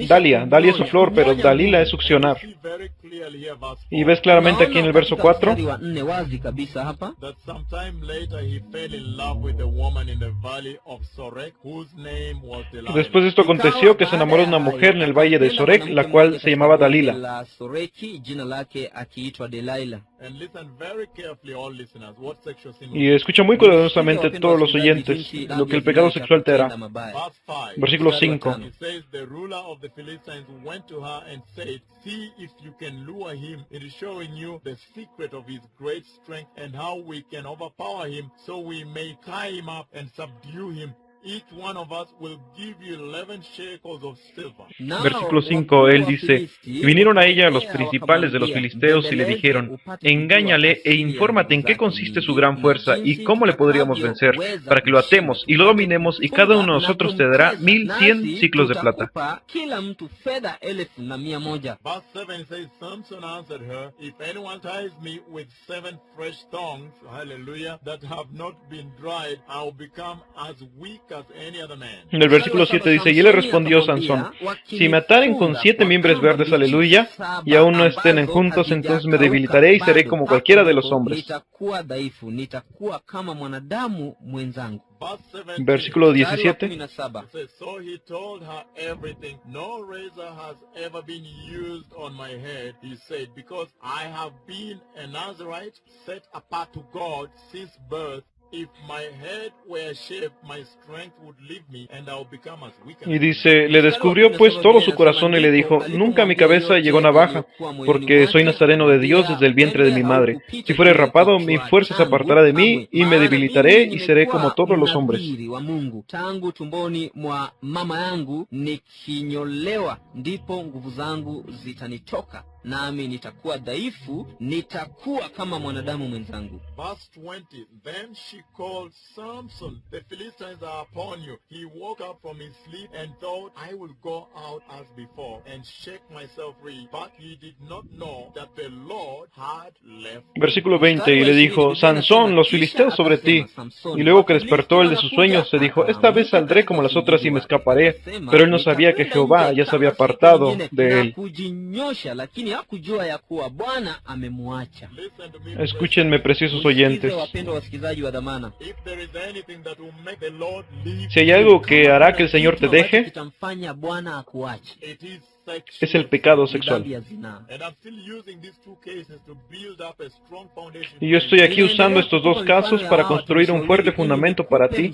Dalia es su flor, pero Dalila es succionar. See very clearly here, verse 4, Y ves claramente aquí en el verso 4 Mstari wa 4 wazi kabisa hapa. that sometime later he fell in love with a woman in the valley of Sorek, whose name was Delilah. Después de esto aconteció que se enamoró de una mujer en el valle de Sorek, la cual se llamaba Dalila. La Soreki, jina lake akiitwa Delilah. And listen very carefully, all listeners, what sexual sin Y escucha muy cuidadosamente todos los oyentes lo que el pecado sexual te hará. Verse 5. Versículo 5. It says, the ruler of the Philistines went to her and said, see if you can lure him into showing you the secret of his great strength and how we can overpower him so we may tie him up and subdue him. Each one of us will give you 11 shekels of silver. Versículo 5, él dice, y vinieron a ella los principales de los filisteos y le dijeron, engáñale e infórmate en qué consiste su gran fuerza y cómo le podríamos vencer, para que lo atemos y lo dominemos y cada uno de nosotros te dará 1100 ciclos de plata. Kila mtu fedha 1,100. Verse 7 says, Samson answered her, if anyone ties me with 7 fresh thongs, hallelujah, that have not been dried, I will become as weak as any other man. En el versículo 7 dice, y él le respondió Sansón, si me ataren con 7 mimbres verdes, aleluya, y aún no estén juntos, entonces me debilitaré y seré como cualquiera de los hombres. Nitakuwa dhaifu, nitakuwa kama mwanadamu mwenzangu. Versículo 17. It says, so he told her everything. No razor has ever been used on my head, he said, because I have been a Nazirite set apart to God since birth. If my head were shaved, my strength would leave me, and I would become as weak as Y dice, le descubrió pues todo su corazón y le dijo, nunca mi cabeza llegó navaja, porque soy nazareno de Dios desde el vientre de mi madre. Si fuere rapado, mi fuerza se apartará de mí, y me debilitaré y seré como todos los hombres. Tangu tumboni mwa mama yangu nikinyolewa, ndipo nguvu zangu zitanitoka, nami nitakuwa dhaifu, nitakuwa kama mwanadamu mwenzangu. Verse 20, then she called, Samson, the Philistines are upon you. He woke up from his sleep and thought, I will go out as before and shake myself free. But he did not know that the Lord had left. Versículo 20, y le dijo, Sansón, los filisteos sobre ti. Y luego que despertó él de sus sueños, se dijo, esta vez saldré como las otras y me escaparé. Pero él no sabía que Jehová ya se había apartado de él. Hakujua ya kuwa Bwana amemwacha. Listen to me. Escúchenme, preciosos oyentes. Wapendwa wasikilizaji wa dhamana. If there is anything that will make the Lord leave, Si hay algo que hará que el Señor te deje, kitamfanya Bwana akuache. it is sexual. es el pecado sexual. Dhambi ya zinaa. And I'm still using these two cases to build up a strong foundation. Y yo estoy aquí usando estos dos casos para construir un fuerte fundamento para ti.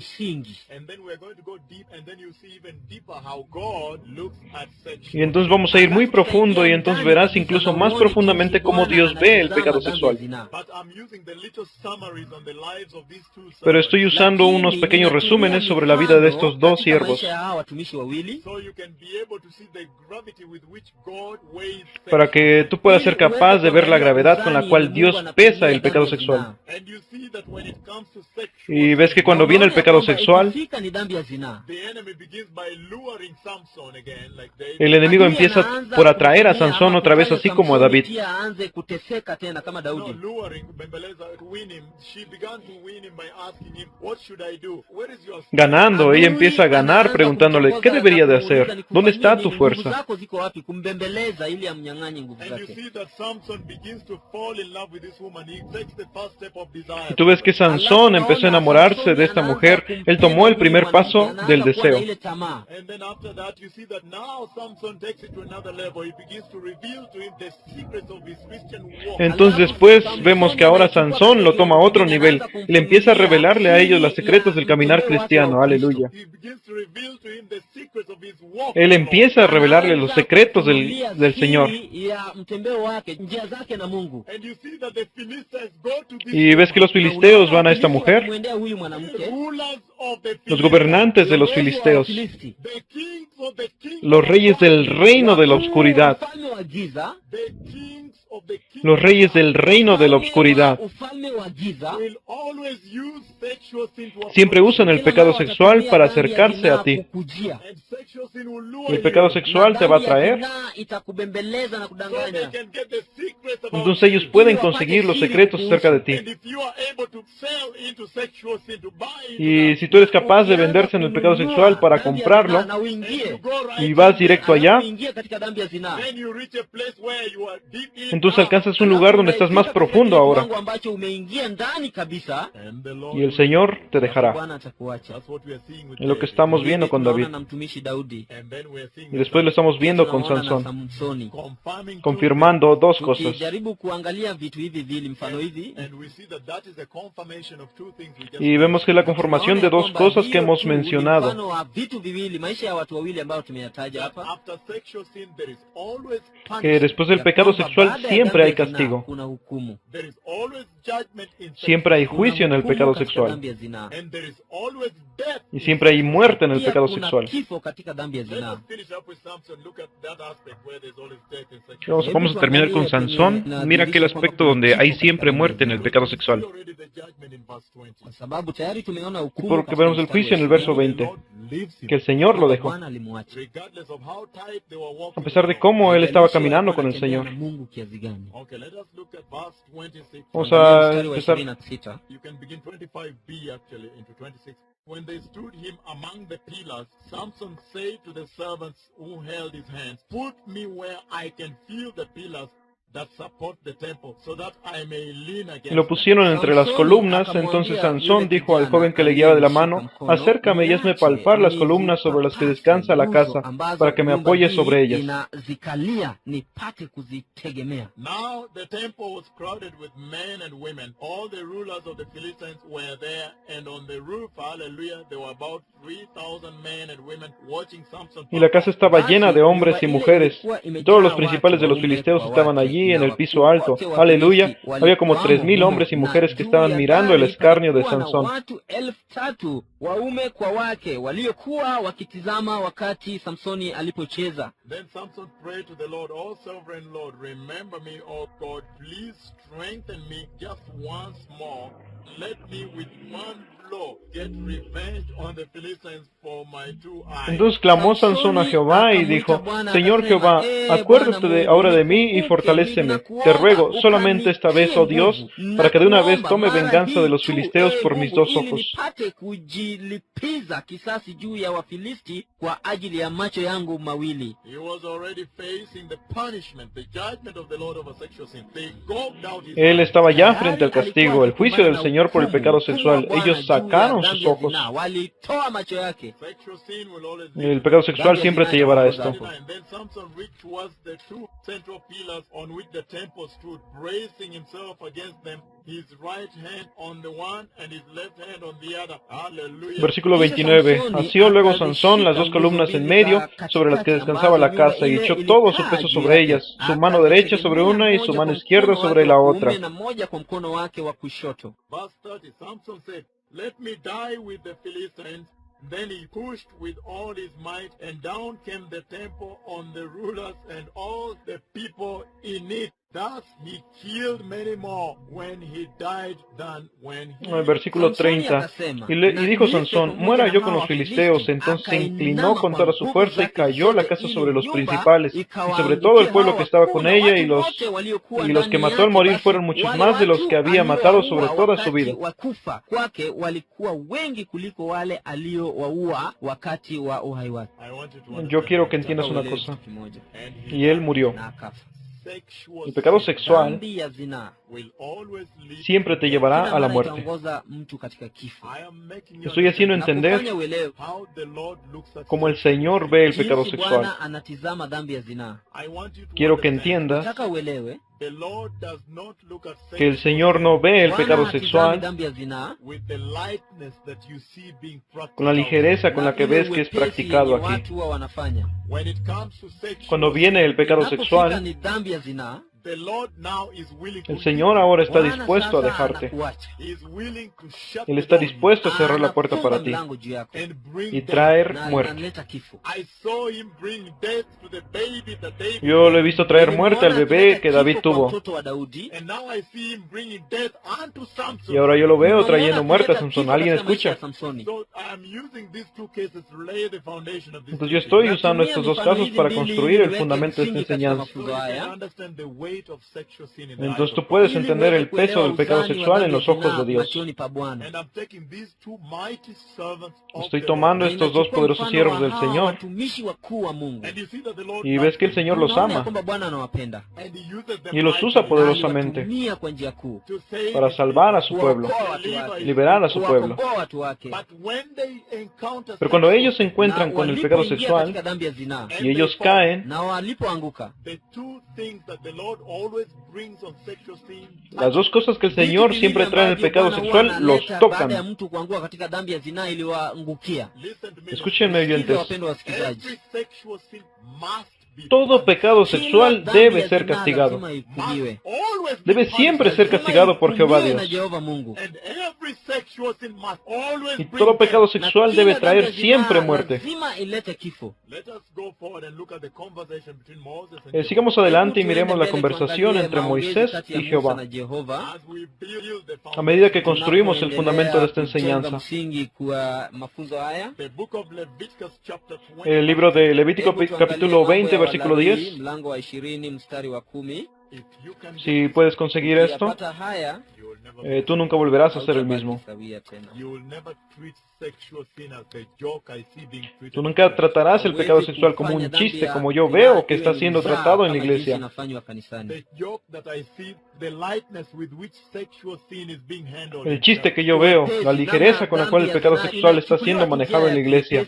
And then we're going to go deep, and then you see even deeper how God looks at sexual. Y entonces vamos a ir muy profundo y entonces verás incluso más profundamente cómo Dios ve el pecado sexual. But I'm using the little summaries on the lives of these two Pero servants, estoy usando unos pequeños resúmenes sobre la vida de estos dos siervos watumishi wawili, so you can be able to see the gravity with which God weighs para sex. que tú puedas ser capaz de ver la gravedad con la cual Dios pesa el pecado sexual. And you see that when it comes to sexual, Y ves que cuando viene el pecado sexual, ikifika ni dhambi ya zinaa. the enemy begins by luring Samson again, like David. el enemigo empieza por atraer a Sansón otra vez así como a David. Pia aanze kuteseka tena kama No, Daudi. luring Bembeleza to win him. She began to win him by asking him, what should I do? Where is your strength? Ganando, ella empieza a ganar preguntándole, ¿qué debería de hacer? ¿Dónde está tu Nguvu fuerza? zako ziko wapi? Kumbembeleza ili amnyang'anye nguvu And you zake. see that Samson begins to fall in love with this woman. He takes the first step of desire. Y tú ves que Sansón empezó a enamorarse de esta mujer. Él tomó el primer paso del deseo. Ile tamaa. And then after that, you see that now Samson takes it to another level. He begins to reveal to him the secrets of his Christian walk. Entonces después vemos que ahora Sansón lo toma a otro nivel y le empieza a revelarle a ellos los secretos del caminar cristiano. Aleluya. He begins to reveal to him the secrets of his walk. Él empieza a revelarle los secretos del Señor. Ya mtembeo wake, njia zake na Mungu. And you see that the Philistines go to this Y ves que los filisteos van a esta mujer, Kumwendea huyu mwanamke. rulers of the los Philistines, gobernantes de los filisteos, Filisti. the kings of the kings, los reyes del reino de la oscuridad, Wafalme wa giza, the kings of the Los kingdom reyes del reino de la oscuridad ufalme wa giza will always use sexual sin to siempre approach usan you. el pecado sexual para acercarse a ti. kukujia. And sexual sin will Y lure el pecado you sexual te va a atraer. Zinaa itakubembeleza na so they kudanganya. can get the secrets about Entonces ellos you. pueden conseguir los secretos acerca de ti. And if you are able to sell into sexual sin to buy into Y that, si tú eres capaz de venderse en el pecado sexual para comprarlo, na uingie, you go right y vas in directo there, allá, uingie katika dhambi ya zinaa. then you reach a place where you are deep in entonces now. alcanzas un lugar donde estás más profundo ahora. Kiwango ambacho umeingia ndani kabisa, And the Lord Y el will- Señor te dejará. Bwana atakuacha. That's what we are seeing with Es lo que David. estamos viendo Hivi con tunaona David. na mtumishi Daudi. And then we are seeing Y después lo estamos viendo con Tunaona na Sansón, Samsoni. confirming two confirmando dos cosas. Tukijaribu kuangalia vitu hivi vili, mfano hivi, things. And we see that that is a confirmation of two things we just Y vemos que es la conformación de dos cosas que hemos mencionado. mfano wa vitu viwili, maisha ya watu wawili ambao tumeyataja that hapa. after sexual sin there is always Que punishment. después del pecado sexual Baada ya siempre hay dhambi ya zinaa, castigo. kuna hukumu. There is always judgment in sex. Siempre hay Kuna juicio en el hukumu pecado katika sexual. dhambi ya zinaa. And there is always death. Y siempre hay muerte en el Pia pecado kuna sexual. kifo katika dhambi ya Let us zinaa. finish up with Samson. Look at that aspect where there's always death in sex. Vamos a terminar con Sansón. Mira aquel aspecto donde hay siempre muerte en el pecado sexual. Already the judgment in verse 20. Kwa sababu tayari tumeona hukumu Porque katika vemos el mstari juicio en el wa verso 20, Lord leaves him. que el Señor lo dejó. Bwana alimwacha. Regardless of how tight they were walking. A pesar de cómo él estaba caminando con el Señor. Na Mungu kiasi gani. Okay, let us look at verse 26. Vamos Angalia a mstari wa empezar. 26. You can begin 25b actually into 26. When they stood him among the pillars, Samson said to the servants who held his hands, "Put me where I can feel the pillars that support the temple, so that I may lean Y against lo them." pusieron entre las columnas. Entonces Sansón dijo al joven que le guiaba de la mano: acércame y hazme palpar las columnas sobre las que descansa la casa, para que me apoye sobre ellas. Inazikalia nipate kuzitegemea. Now the temple was crowded with men and women. All the rulers of the Philistines were there, and on the roof, hallelujah, there were about 3,000 men and women watching Samson. Y la casa estaba llena de hombres y mujeres. Y todos los principales de los filisteos estaban allí en el piso alto. Aleluya. Había como 3,000 hombres y mujeres que estaban mirando el escarnio de Sansón. Watu 3,000 waume kwa wake waliokuwa wakitizama wakati Samsoni alipocheza. Then Samson prayed to the Lord, "O sovereign Lord, remember me, O God, please strengthen me just once more. Let me with one blow get revenge on the Philistines for my two eyes." Entonces clamó Sansón a Jehová y dijo: Señor Jehová, acuérdate ahora de mí y fortaléceme. Te ruego, solamente esta vez, oh Dios, para que de una vez tome venganza de los filisteos por mis dos ojos. Nipate kujilipiza kisasi juu ya Wafilisti kwa ajili ya macho yangu mawili. He was already facing the punishment, the judgment of the Lord over sexual sin. They gouged out his Él eyes. estaba ya frente al castigo, el juicio del Señor por el pecado sexual. Ellos sacaron sus ojos. Walitoa macho yake. Sexual sin will always Y el pecado sexual siempre te llevará a esto. And then Samson reached towards the two central pillars on which the temple stood, bracing himself against them, his right hand on the one and his left hand on the other. Hallelujah. Versículo 29. Asió luego Sansón las dos columnas en medio sobre las que descansaba la casa y echó todo su peso sobre ellas, su mano derecha sobre una y su mano izquierda sobre la otra. Na moja kwa mkono wake wa kushoto. Verse 30, Samson said, "Let me die with the Philistines." Then he pushed with all his might, and down came the temple on the rulers and all the people in it. Thus he killed many more when he died than when he... Versículo 30. Y dijo Sansón: muera yo con los filisteos. Entonces se inclinó con toda su fuerza y cayó la casa sobre los principales y sobre todo el pueblo que estaba con ella, y los que mató al morir fueron muchos más de los que había matado sobre toda su vida. Wakufa kwake walikuwa wengi kuliko wale aliowaua wakati wa uhai wake. I want you to understand. Yo quiero que entiendas una cosa. And Y él murió. Na akafa. sexual El pecado sin sexual Dhambi ya zinaa will always lead siempre te to llevará kila a la mara muerte. itaongoza mtu katika kifo. I am making Te you estoy haciendo understand entender Kufanya uelewe how the Lord looks at cómo el you. Señor ve el pecado jinsi sexual. Bwana anatizama dhambi ya zinaa. I want you to Quiero que understand entiendas Nataka uelewe the Lord does not look at que el sexual Señor no ve el Bwana pecado hatizami sexual dhambi ya zinaa with the lightness that you see being practiced. con la ligereza con la que na ule ves que es wepesi practicado yenye aquí. watu huwa wanafanya. When it comes to sexual Cuando viene el pecado Inapofika sexual, ni dhambi ya zinaa, the Lord now is willing to El Señor ahora está Bwana dispuesto a sasa dejarte. anakuacha. He is willing to shut Él the está door dispuesto a cerrar la puerta Anafunga para ti mlango juu yako and bring y death. traer na muerte. analeta kifo. I saw him bring death to the baby that David Yo lo he had. visto traer muerte al Nilimwona bebé akileta que David kifo kwa tuvo. mtoto wa Daudi. And now I see him bringing death unto Samson. Y ahora yo lo veo Nilimwona trayendo muerte a akileta Sansón. kifo ¿Alguien katika maisha ya escucha? Samsoni. So I am using these two cases to lay the foundation of this Entonces yo teaching. estoy usando Natumia estos dos mifano casos hizi para mbili construir ili el niweke fundamento de esta msingi katika enseñanza. So mafunzo you can haya, understand the weight of sexual sin in the eyes Entonces of tú God. puedes ili entender muweze el peso kuelewa del pecado uzani wa sexual en dhambi ya los ojos de zinaa Dios. machoni pa Bwana. And I'm taking these two mighty servants of Estoy the tomando Lord. Na estos dos inachukua poderosos mfano siervos wa del hawa Señor watumishi wakuu wa Mungu. And you see that the Lord y ves loves que el them. Señor los Unaona ya ama kwamba Bwana anawapenda And he uses them y los usa mightily poderosamente aliwatumia kwa njia kuu to save para his salvar a people, su pueblo, kuwaokoa watu deliver wake, his liberar a su pueblo. kuwakomboa watu wake. But when they encounter Pero cuando sexual ellos se sin, encuentran Na con el pecado walipoingia katika sexual dhambi ya zinaa and y they ellos fall, caen, na walipoanguka, the two things that the Lord always brings on sexual sin, las dos cosas que el vitu Señor viwili siempre trae en el ambavyo pecado Bwana huwa sexual los analeta baada ya tocan. mtu kuanguka katika dhambi ya zinaa iliwaangukia. listen to me. Escúchenme, Sikiza oyentes. wapendwa wasikilizaji, Every sexual sin must be Todo punished. pecado kila sexual dhambi debe ya ser zinaa castigado. lazima ihukumiwe, Must always be Debe punished. siempre ser lazima castigado por Jehová ihukumiwe na Dios. Jehova Mungu. And every sexual sin must always Y bring todo pecado death. Na sexual kila debe dhambi traer ya zinaa siempre muerte. lazima ilete kifo. Let us go forward and look at the conversation between Moses and Jehovah. Sigamos adelante y Hebu miremos tuende la mbele conversación tuangalie entre maongezi Moisés kati ya y Musa Jehová na Jehova. As we build the a medida que foundation, construimos el fundamento de esta Tunapoendelea kujenga enseñanza. msingi kwa mafunzo haya. the book of Leviticus chapter 20. El libro de Levítico Hebu tuangalie capítulo mambo 20 ya versículo Walawi, 10. mlango wa 20 mstari wa 10. If you can Si puedes conseguir esto, Ukiyapata haya you will never tú nunca volverás a ser el hautabaki mismo. sawia tena. you will never treat sexual sin as the joke I see being treated. Tú nunca tratarás el pecado sexual como un chiste, como yo veo que está siendo tratado en la iglesia. The joke that I see, the lightness with which sexual sin is being handled. El chiste que yo veo, la ligereza con la cual el pecado sexual está siendo manejado en la iglesia. I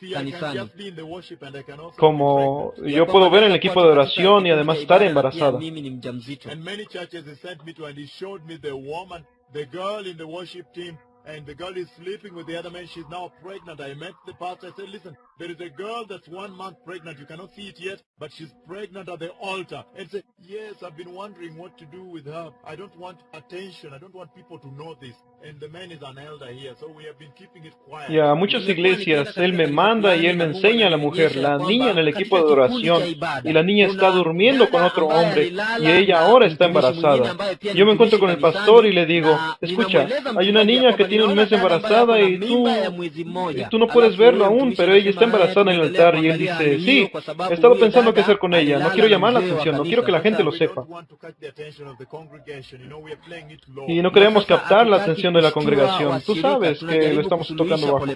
see, I can kanisani. just be in the worship and I can also Como be yo puedo ver en el equipo de oración y además estar embarazada. Mimi ni mjamzito. pregnant. And many churches he sent me to, and he showed me the woman, the girl in the worship team, and the girl is sleeping with the other man. She's now pregnant. I met the pastor. I said, listen, there is a girl that's 1 month pregnant. You cannot see it yet, but she's pregnant at the altar. And said, yes, I've been wondering what to do with her. I don't want attention. I don't want people to know this. And the man is an elder here, so we have been keeping it quiet. Y a muchas iglesias Él me manda y Él me enseña a la mujer, la niña en el equipo de oración, y la niña está durmiendo con otro hombre, y ella ahora está embarazada. Yo me encuentro con el pastor y le digo, escucha, hay una niña que tiene un mes embarazada y tú no puedes verlo aún, pero ella está embarazada en el altar. Y él dice, sí, he estado pensando qué hacer con ella, no quiero llamar la atención, no quiero que la gente lo sepa. Y no queremos captar la atención de la congregación. Tú sabes que lo estamos tocando bajo.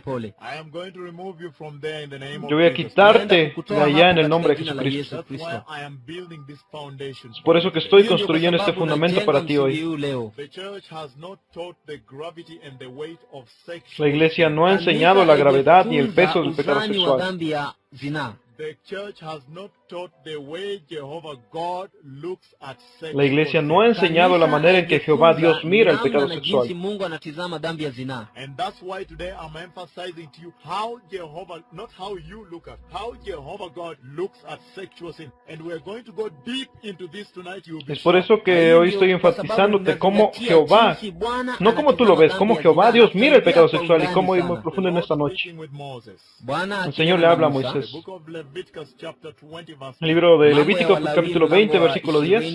Yo voy a quitarte de allá en el nombre de Jesucristo. Es por eso que estoy construyendo este fundamento para ti hoy. La iglesia no ha enseñado la gravedad ni el peso del pecado sexual. La iglesia no ha enseñado la manera en que Jehová Dios mira el pecado sexual. And that's why today I'm emphasizing to you how Jehovah, not how you look at, how Jehovah God looks at sexual sin. And we're going to go deep into this tonight. You'll be Es por shocked. eso que hoy estoy enfatizándote cómo Jehová, no como tú lo ves, cómo Jehová Dios mira el pecado sexual y cómo ir muy profundo en esta noche. El Señor le habla a Moisés. Book of Leviticus chapter 20 verse El libro de Levítico capítulo 20 versículo 10.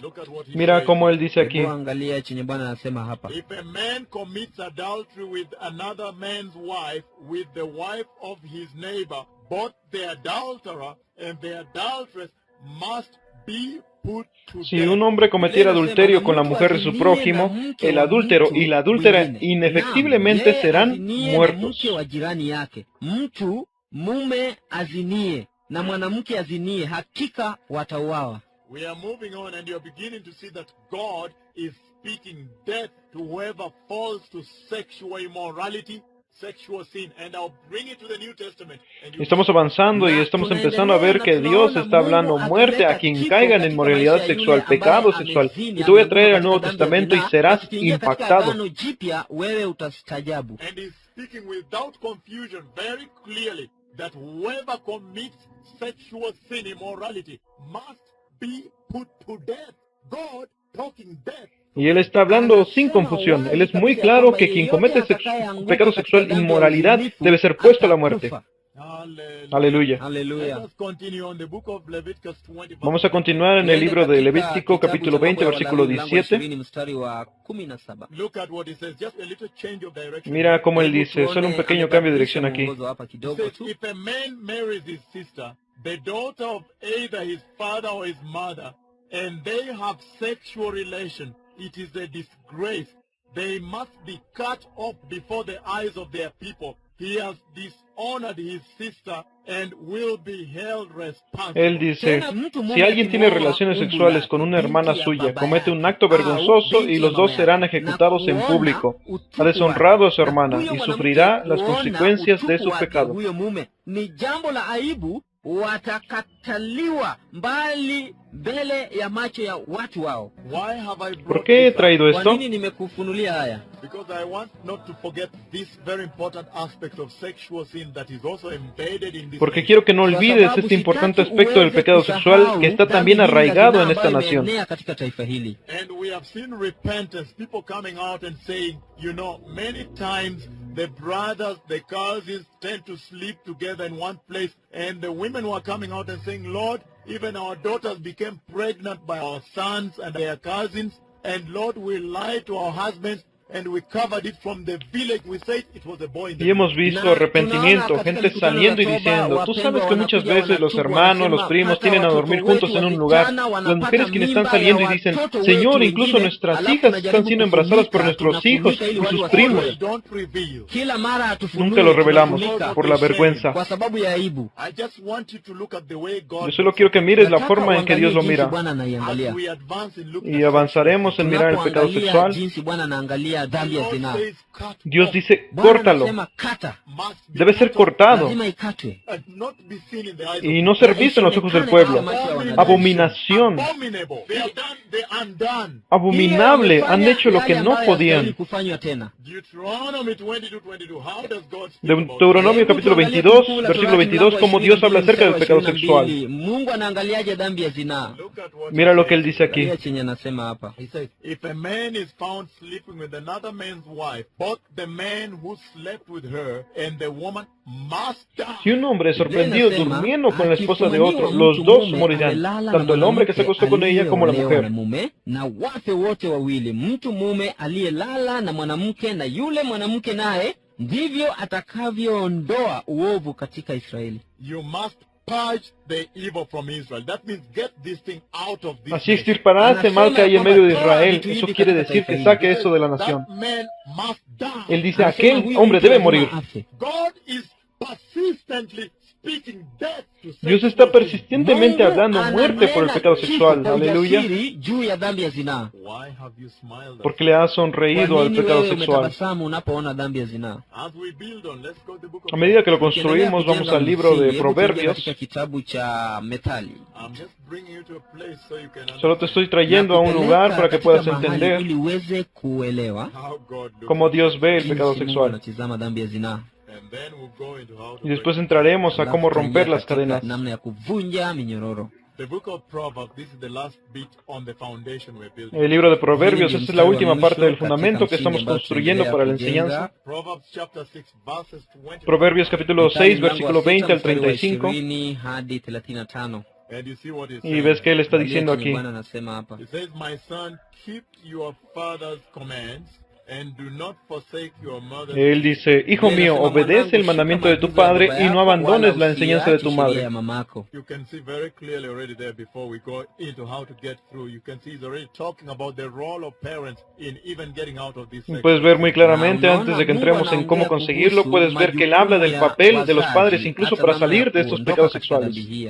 Look at what he Mira says. cómo él dice aquí. Angalia chenye Bwana anasema hapa. If a man commits adultery with another man's wife, with the wife of his neighbor, both the adulterer and the adulteress must be put to Si death. un hombre cometiera adulterio con la mujer de su prójimo, el adúltero y la adúltera inefectiblemente serán muertos. Mke wa jirani yake, mtu mume azinie na mwanamke azinie, hakika watauawa. We are moving on, and you're beginning to see that God is speaking death to whoever falls to sexual immorality, sexual sin. And I'll bring it to the New Testament. And you Estamos avanzando y estamos empezando a ver que Dios está hablando muerte a quien caiga en inmoralidad sexual, pecado sexual. Y te voy a traer al Nuevo Testamento y serás impactado. Agano jipya wewe utastajabu. And he's speaking without confusion very clearly. that whoever commits sexual sin, immorality, must be put to death. God talking death. Y él está hablando sin confusión. Él es muy claro que quien comete pecado sexual, inmoralidad, debe ser puesto a la muerte. Aleluya. Let us continue on the book of Leviticus 20. Vamos a continuar en el libro de Levítico, capítulo 20, versículo 17. Look at what it says. Just a little change of direction. Mira cómo él dice, solo un pequeño cambio de dirección aquí. It says, if a man marries his sister, the daughter of either his father or his mother, and they have sexual relation, it is a disgrace. They must be cut off before the eyes of their people. He has dishonored his sister and will be held responsible. Él dice, si alguien tiene relaciones sexuales con una hermana suya, comete un acto vergonzoso y los dos serán ejecutados en público. Ha deshonrado a su hermana y sufrirá las consecuencias de su pecado. Ni jambo la aibu, watakataliwa mbali mbele ya macho ya watu wao. Why have I ¿Por brought qué he this up? traído Kwa esto? nini nimekufunulia haya? Because I want not to forget this very important aspect of sexual sin that is also embedded in this. Porque quiero que no olvides este importante aspecto del pecado sexual que está también arraigado en esta nación. Katika taifa hili. And we have seen repentance, people coming out and saying, you know, many times the brothers, the cousins tend to sleep together in one place, and the women were coming out and saying, Lord, even our daughters became pregnant by our sons and their cousins, and Lord, we lied to our husbands, and we covered it from the village. We said it was a boy in the Y hemos village. visto arrepentimiento, gente saliendo y diciendo, tú sabes que muchas veces los hermanos, los primos tienen a dormir juntos en un lugar. Las mujeres quienes están saliendo y dicen, Señor, incluso nuestras hijas están siendo embarazadas por nuestros hijos y sus primos. Don't reveal. Kila mara hatufunui, Nunca lo revelamos tunafunika por la vergüenza. kwa sababu ya aibu. I just want you to look at the way God Yo solo quiero que mires la Nataka forma en que Dios lo uangalie jinsi mira. Bwana as anaiangalia. we advance in looking Y avanzaremos en mirar el pecado Tunapoangalia sexual. jinsi Bwana anaangalia dhambi ya zinaa. Dios dice, Bwana córtalo. anasema kata, Debe ser cortado lazima ikatwe. y no ser visto en los ojos del pueblo. Abominación. Abominable. Han hecho lo que no podían. Kufanywa tena. Deuteronomio capítulo 22, versículo 22, como Dios habla acerca del pecado sexual. Mungu anaangaliaje dhambi ya zinaa? Mira lo que él dice aquí. Angalia chenye anasema hapa. He says, if a man is found sleeping with another man's wife, both the man who slept with her and the woman must die. Si un hombre es sorprendido durmiendo con la esposa de otro, los dos morirán, tanto el hombre que se acostó con ella como la mujer. Mume, na wafe wote wawili, mtu mume aliyelala na mwanamke na yule mwanamke naye, ndivyo atakavyoondoa uovu katika Israeli. You must purge the evil from Israel. That means get this thing out of this Así nation. extirparás el mal que hay en medio de Israel. Eso quiere decir que saque eso de la nación. That man must die. Él dice, aquel hombre debe morir. God is persistently speaking death to Dios sexual está sin. persistentemente hablando muerte por el pecado sexual. Aleluya. Juu ya dhambi ya zinaa. Why have you smiled? Porque le has sonreído Kwa al nini pecado wewe sexual. umetabasamu unapoona dhambi ya zinaa? As we build on, let's go to the book of A medida que lo Tukiendelea construimos, vamos kujenga al libro msingi, de hebu tuingie Proverbios. katika kitabu cha Methali. I'm just bringing you to a place so you can Solo te estoy trayendo a un lugar para que puedas entender ili uweze kuelewa how God looks. cómo Dios ve el jinsi pecado Mungu sexual. anatizama dhambi ya zinaa. And then we'll go into how to Y después break. entraremos a cómo Alafu romper tutaingia las katika cadenas. namna ya kuvunja minyororo. The book of Proverbs, this is the last bit on the foundation we're building. El libro de Proverbios, esta es la última parte del fundamento que estamos construyendo para la enseñanza. Proverbs chapter 6 verses 20. Proverbios capítulo 6, versículo 20 al 35. 20 hadi 35. And you see what he Y says. ves que él está Angalia diciendo chenye aquí. Bwana anasema hapa. He says, my son, keep your father's commands and do not forsake your mother's. Él dice, hijo mío, obedece el mandamiento de tu padre y no abandones la enseñanza de tu madre. You can see very clearly already there before we go into how to get through. You can see he's already talking about the role of parents in even getting out of this section. Puedes ver muy claramente, antes de que entremos en cómo conseguirlo, puedes ver que él habla del papel de los padres incluso para salir de estos pecados sexuales. He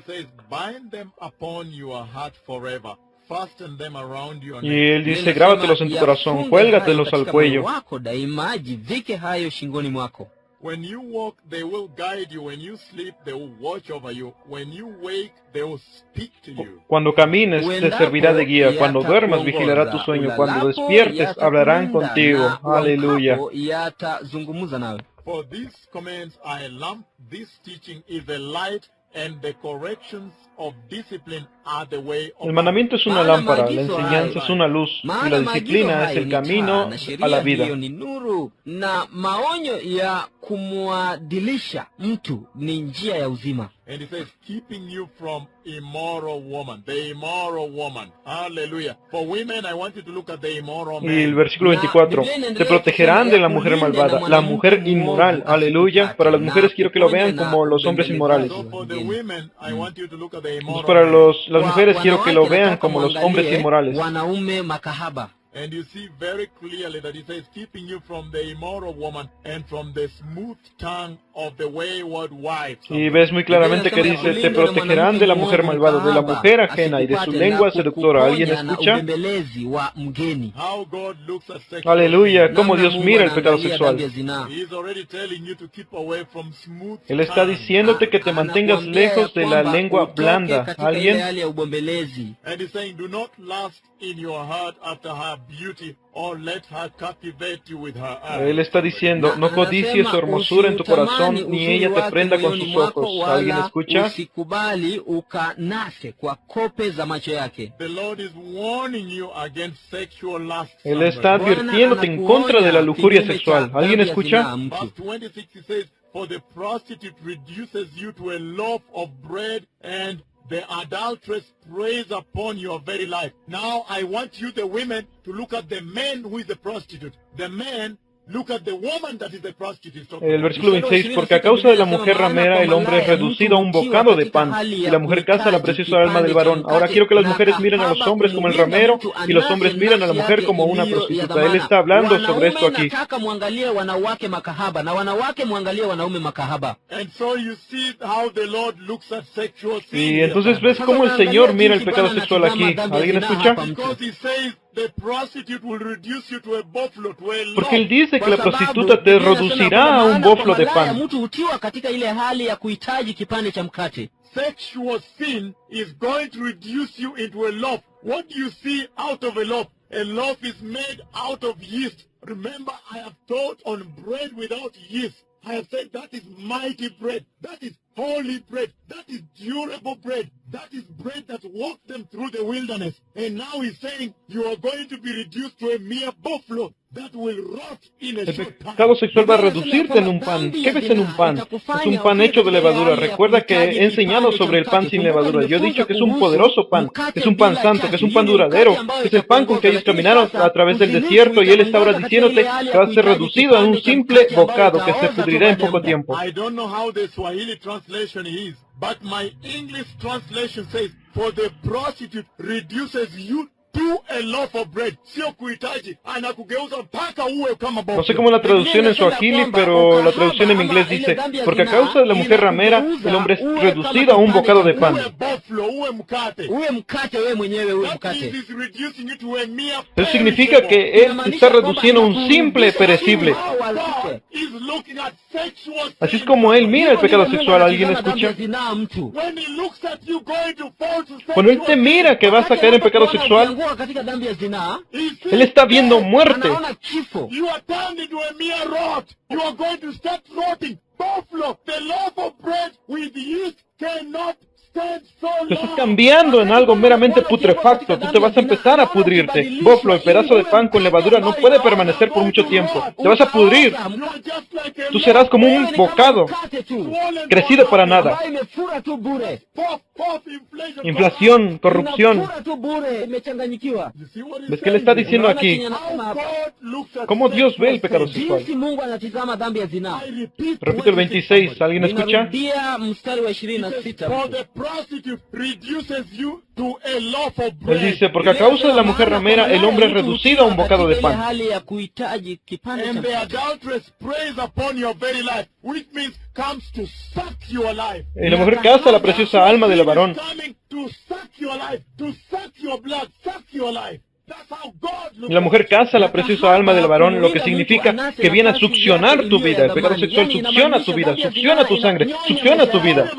says, bind them upon your heart forever. Fasten them around your Y neck. él dice, grábatelos en tu corazón, cuélgatelos al cuello. Daima jivike hayo shingoni mwako. When you walk, they will guide you. When you sleep, they will watch over you. When you wake, they will speak to you. Cuando camines, te servirá de guía. Cuando duermas, vigilará tu sueño. Cuando despiertes, hablarán contigo. Aleluya. Yatazungumza nawe. For these commands are a lamp, this teaching is a light, and the corrections of discipline are the way of El mandamiento es una Maana lámpara, la maagizo enseñanza es una luz, y Maana la maagizo disciplina es haya el ni taa, camino na a sheria la vida. hiyo ni nuru, na maonyo ya kumwadilisha mtu ni njia ya uzima. And he says, keeping you from immoral woman, the immoral woman. Hallelujah. For women, I want you to look at the immoral Y el man. versículo 24, se protegerán de la mujer malvada, la mujer inmoral, aleluya. Para las mujeres quiero que lo vean como los hombres inmorales. So for the women, I want you to look at the Entonces immoral para man. las mujeres quiero que lo Wanawake vean nataka como los hombres muangalie inmorales. wanaume makahaba. And you see very clearly that he says, keeping you from the immoral woman and from the smooth tongue of the wayward wife. Y ves muy claramente que dice, te protegerán de la mujer malvada, de la mujer ajena y de su lengua seductora. ¿Alguien escucha? Ubembelezi wa mgeni. How God looks at sexual Aleluya, sin. cómo Namna Dios Mungu mira el pecado anaangalia sexual. dhambi ya zinaa. He is already telling you to keep away from smooth Él está tongue. diciéndote que te mantengas Anakuambia ya lejos de la kwamba lengua utoke blanda. katika ile ¿Alguien? hali ya ubembelezi. And he's saying, do not lust in your heart after her beauty, or let her captivate you with her eyes. Él está diciendo, no codicies su hermosura en tu corazón, ni ella te prenda con sus ojos. ¿Alguien escucha? Usikubali ukanase kwa kope za macho yake. The Lord is warning you against sexual lust. Él está somebody. advirtiéndote en contra de la lujuria sexual. ¿Alguien escucha? Verse 26 he says, for the prostitute reduces you to a loaf of bread, and the adulteress preys upon your very life. Now I want you, the women, to look at the man who is the prostitute. The man, look at the woman that is the prostitute. So, El versículo 26, porque a causa de la mujer ramera el hombre es reducido a un bocado de pan, y la mujer caza la preciosa alma del varón. Ahora quiero que las mujeres miren a los hombres como el ramero, y los hombres miran a la mujer como una prostituta. Él está hablando sobre esto aquí. Nataka muangalie wanawake makahaba na wanawake muangalie wanaume makahaba. and so you see how the Lord looks at sexual sin. Y here. entonces ves cómo el Señor mira el pecado sexual aquí. ¿Alguien escucha? Because he says the prostitute will reduce you to a buffalo, to a Porque él loaf. dice que Kwa la sababu, prostituta te Biblia inasema reducirá kwamba a un maana kwa boflo de malaya pan. mtu hutiwa katika ile hali ya kuhitaji kipande cha mkate. Sexual sin is going to reduce you into a loaf. What do you see out of a loaf? A loaf is made out of yeast. Remember, I have taught on bread without yeast. I have said that is mighty bread. That is holy bread. That is durable bread. That is bread that walked them through the wilderness. And now he's saying you are going to be reduced to a mere buffalo that will rot in a El short time. pecado sexual va a reducirte en un pan. ¿Qué ves en un pan? Es un pan hecho de levadura. Recuerda que he enseñado sobre el pan sin levadura. Yo he dicho que es un poderoso pan, que es un pan santo, que es un pan duradero, que es el pan con que ellos caminaron a través del desierto, y Él está ahora diciéndote que va a ser reducido a un simple bocado que se pudrirá en poco tiempo. I don't know how the Swahili translation is, but my English translation says, for the prostitute reduces you to a loaf of bread. Sio kuhitaji, anakugeuza mpaka uwe kama No sé buffalo. cómo la traducción en Swahili, pero la traducción en inglés dice, porque a causa de la mujer ramera, el hombre es reducido a un bocado de pan. Uwe buffalo, uwe mkate. Uwe mkate wewe mwenyewe uwe That means mkate. he's reducing you to a mere Eso significa perishable. que Él está reduciendo a un simple perecible. God is looking at sexual sin. Así es como Él mira el pecado sexual. ¿Alguien Anatazama dhambi ya escucha? zinaa mtu. When he looks at you going to fall to Cuando Él sexual te mira que vas a caer en pecado Wakati sexual, anapokuona katika dhambi ya zinaa, sin, he sees Él está viendo death. muerte. anaona kifo. You are turned into a mere rot. You are going to start rotting. Buffalo, the loaf of bread with yeast cannot stand so Te estás long. cambiando en algo meramente putrefacto. Tú te vas a empezar a pudrirte. Boflo, el pedazo de pan con levadura no puede permanecer por mucho tiempo. Te vas a pudrir. You are just like a Tú serás como un Wewe ni kama bocado, mkate tu, swollen crecido para body. nada. ambayo imefura tu bure. Puff, inflation. Inflación, corrupción. Inafura tu bure, imechanganyikiwa. You see what he's ¿Ves qué le está saying? diciendo Unaona aquí? chenye anasema How hapa. God looks at ¿Cómo Dios ve el sexual pecado sin. sexual? Jinsi Mungu anatizama dhambi ya zinaa. I repeat Repito el 26. ¿Alguien escucha? Ninarudia mstari wa It says, 26. for the prostitute reduces you to a loaf of Él bread. dice, porque a causa de la mujer ramera, el hombre es reducido a un bocado de pan. hali ya kuhitaji kipande And cha the mkate. adulteress preys upon your very life, which means comes to suck your life. Y la mujer caza la preciosa alma del varón. Coming to suck your life, to suck your blood, suck your life. That's how God looks Y la mujer at caza la preciosa alma del varón, lo que significa que viene a succionar tu vida. El pecado sexual succiona tu vida, succiona tu sangre, succiona tu vida.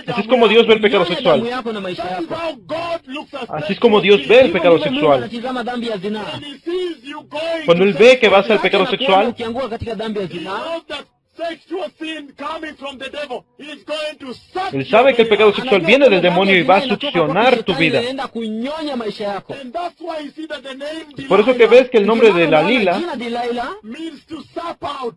Así es como Dios ve el pecado sexual. That is how God looks at Así es como Dios ve el pecado sexual. anatizama dhambi ya zinaa. When he sees you going Cuando to Él ve que vas al pecado Anakuona sexual, ukianguka katika dhambi ya he zinaa, knows that sexual sin coming from the devil is going to suck Él sabe que el pecado sexual viene del demonio y va a succionar tu vida. inaenda kunyonya maisha yako. And that's why you see that the name Es por eso que ves que el nombre de Dalila Jina Delilah means to suck out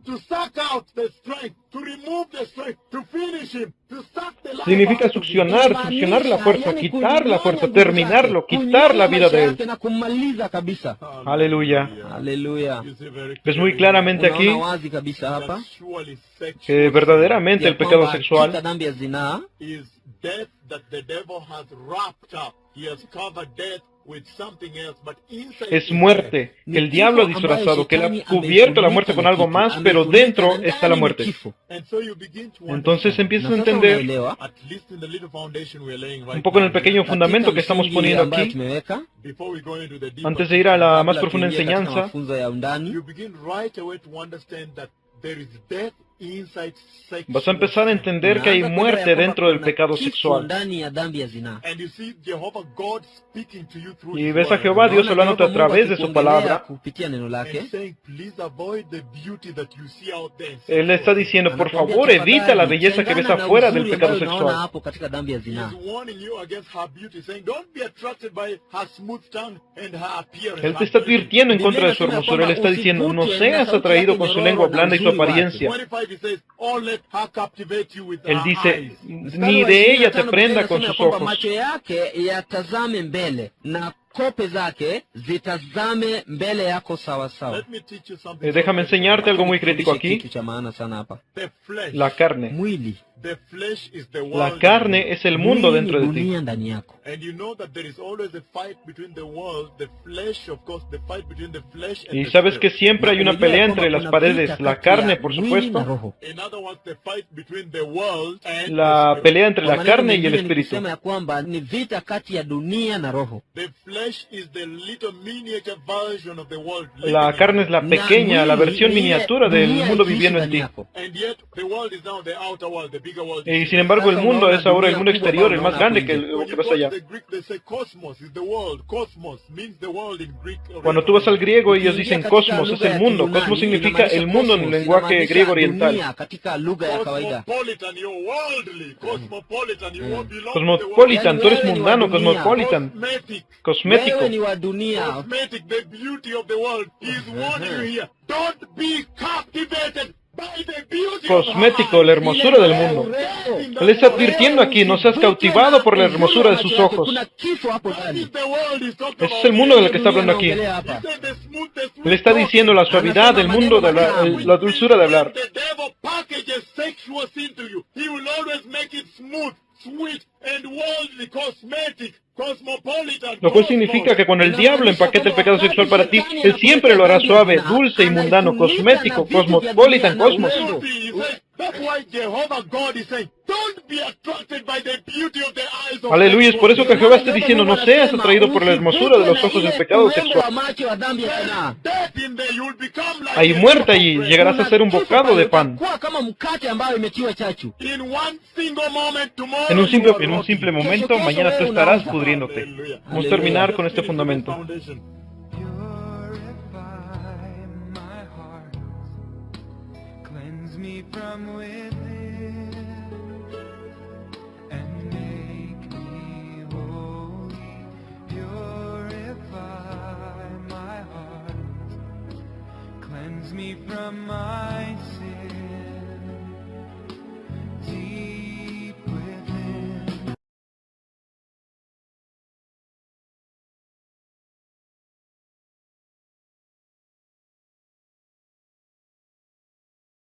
the strength, to remove the strength, to finish him, to suck the life significa out of him. succionar la fuerza, yani quitar la kunyonya fuerza, nguvu terminarlo, zake, quitar la vida kunyonya de maisha Él. yake na kumaliza kabisa. Aleluya. Haleluya. You see very Ves muy clearly claramente aquí Unaona wazi kabisa hapa that surely sexual que verdaderamente ya el pecado kwamba katika sexual dhambi ya zinaa is death that the devil has wrapped up. He has covered death with something else, but inside es is muerte, que el diablo ha disfrazado, que Él ha cubierto la muerte con algo más, pero dentro está la muerte. death. And so you begin to Entonces understand, empiezas a Na sasa entender, unaelewa at least in the little foundation we are laying right un poco en el now, pequeño fundamento que estamos msingi poniendo ambayo aquí, tumeweka before we go into the deeper antes de ir a la más kabla profunda tuingie katika enseñanza, mafunzo ya undani. you begin right away to understand that there is death inside sexual vas a empezar a sin. entender que hay Unaanza kuelewa muerte ya kwamba dentro del kuna pecado kifo sexual. ndani ya dhambi ya zinaa. And you see Jehovah God speaking to you through Y his ves a word. Jehová Dios Unaona hablándote a Jehova Mungu través de su akikuongelea palabra. kupitia neno lake. And saying, please avoid the beauty that you see out there. Él le está diciendo, por Anakuambia, favor, evita la tafadhali, belleza que ves tengana na afuera del uzuri pecado ambayo unaona sexual. hapo katika dhambi ya zinaa. He's warning you against her beauty, saying, don't be attracted by her smooth tongue and her appearance. Él te está advirtiendo en contra de su hermosura. Él está diciendo, no seas atraído con su lengua blanda y su apariencia. 25 he says, oh, let her captivate you with Él her dice, eyes. ni de ella te prenda con sus kwamba ojos. macho yake yatazame mbele na kope zake zitazame mbele yako sawa sawa. Let me teach you something. Déjame enseñarte algo muy crítico Nifundishe aquí. kitu cha maana sana hapa. The flesh. La carne. Mwili. The flesh is the world. La carne es el mundo Mwili dentro ni de ti. dunia ndani yako. And you know that there is always a fight between the world, the flesh, of course, the fight between the flesh and Y the sabes que spirit. siempre hay una pelea entre las paredes, la carne, por supuesto, In other words, the fight between the world and la the spirit. pelea entre la carne y el espíritu. Kusema ya kwamba ni vita kati ya dunia na roho. The flesh is the little miniature version of the world. living La in carne es la pequeña, la versión miniatura del mundo viviendo en ti. And yet the world is now the outer world, the bigger world. Y sin embargo el mundo es ahora el mundo exterior, el más grande que lo When que you ves go to allá. the Greek, they say cosmos is the world. Cosmos means the world in Greek. Cuando tú vas al griego ellos dicen cosmos, es el mundo. Cosmos significa el mundo en el lenguaje griego oriental. Dunia katika lugha ya kawaida. Cosmopolitan, you're worldly. Cosmopolitan, you won't belong Cosmopolitan, tú eres Yani wewe ni mundano, wa dunia. cosmopolitan, Cosmetic. cosmético. Wewe ni wa dunia. Cosmetic, the beauty of the world. He's warning you here. Don't be captivated by the beauty Cosmético, of la her eyes. hermosura del mundo. Él está advirtiendo aquí, no seas cautivado por la hermosura de sus ojos. Kuna kifo hapo That ndani. is the world he's talking Ese es about. el mundo del que está hablando aquí. He said the smooth Él está diciendo la suavidad del mundo, de la dulzura de hablar. The devil packages sexual sin to you. He will always make it smooth, sweet, and worldly, cosmetic, cosmopolitan. Lo cual significa que cuando el diablo empaqueta el pecado sexual para ti, él siempre lo hará suave, dulce y mundano, cosmético, cosmopolitan, cosmos. That's why Jehovah God is saying, don't be attracted by the beauty of the eyes of Aleluya, es por eso que sexual Jehová está diciendo, no seas atraído por la hermosura de los ojos del pecado sexual. death in there, you will become like Hay a muerte allí, loaf of bread. llegarás a ser un bocado de pan. Kuwa kama mkate ambayo imetiwa chachu. In one single moment, tomorrow En un you are simple rotting. momento, mañana tú estarás pudriéndote. Vamos a terminar con este fundamento. Foundation. Purify my heart, cleanse me from within, and make me holy. Purify my heart, cleanse me from my sin.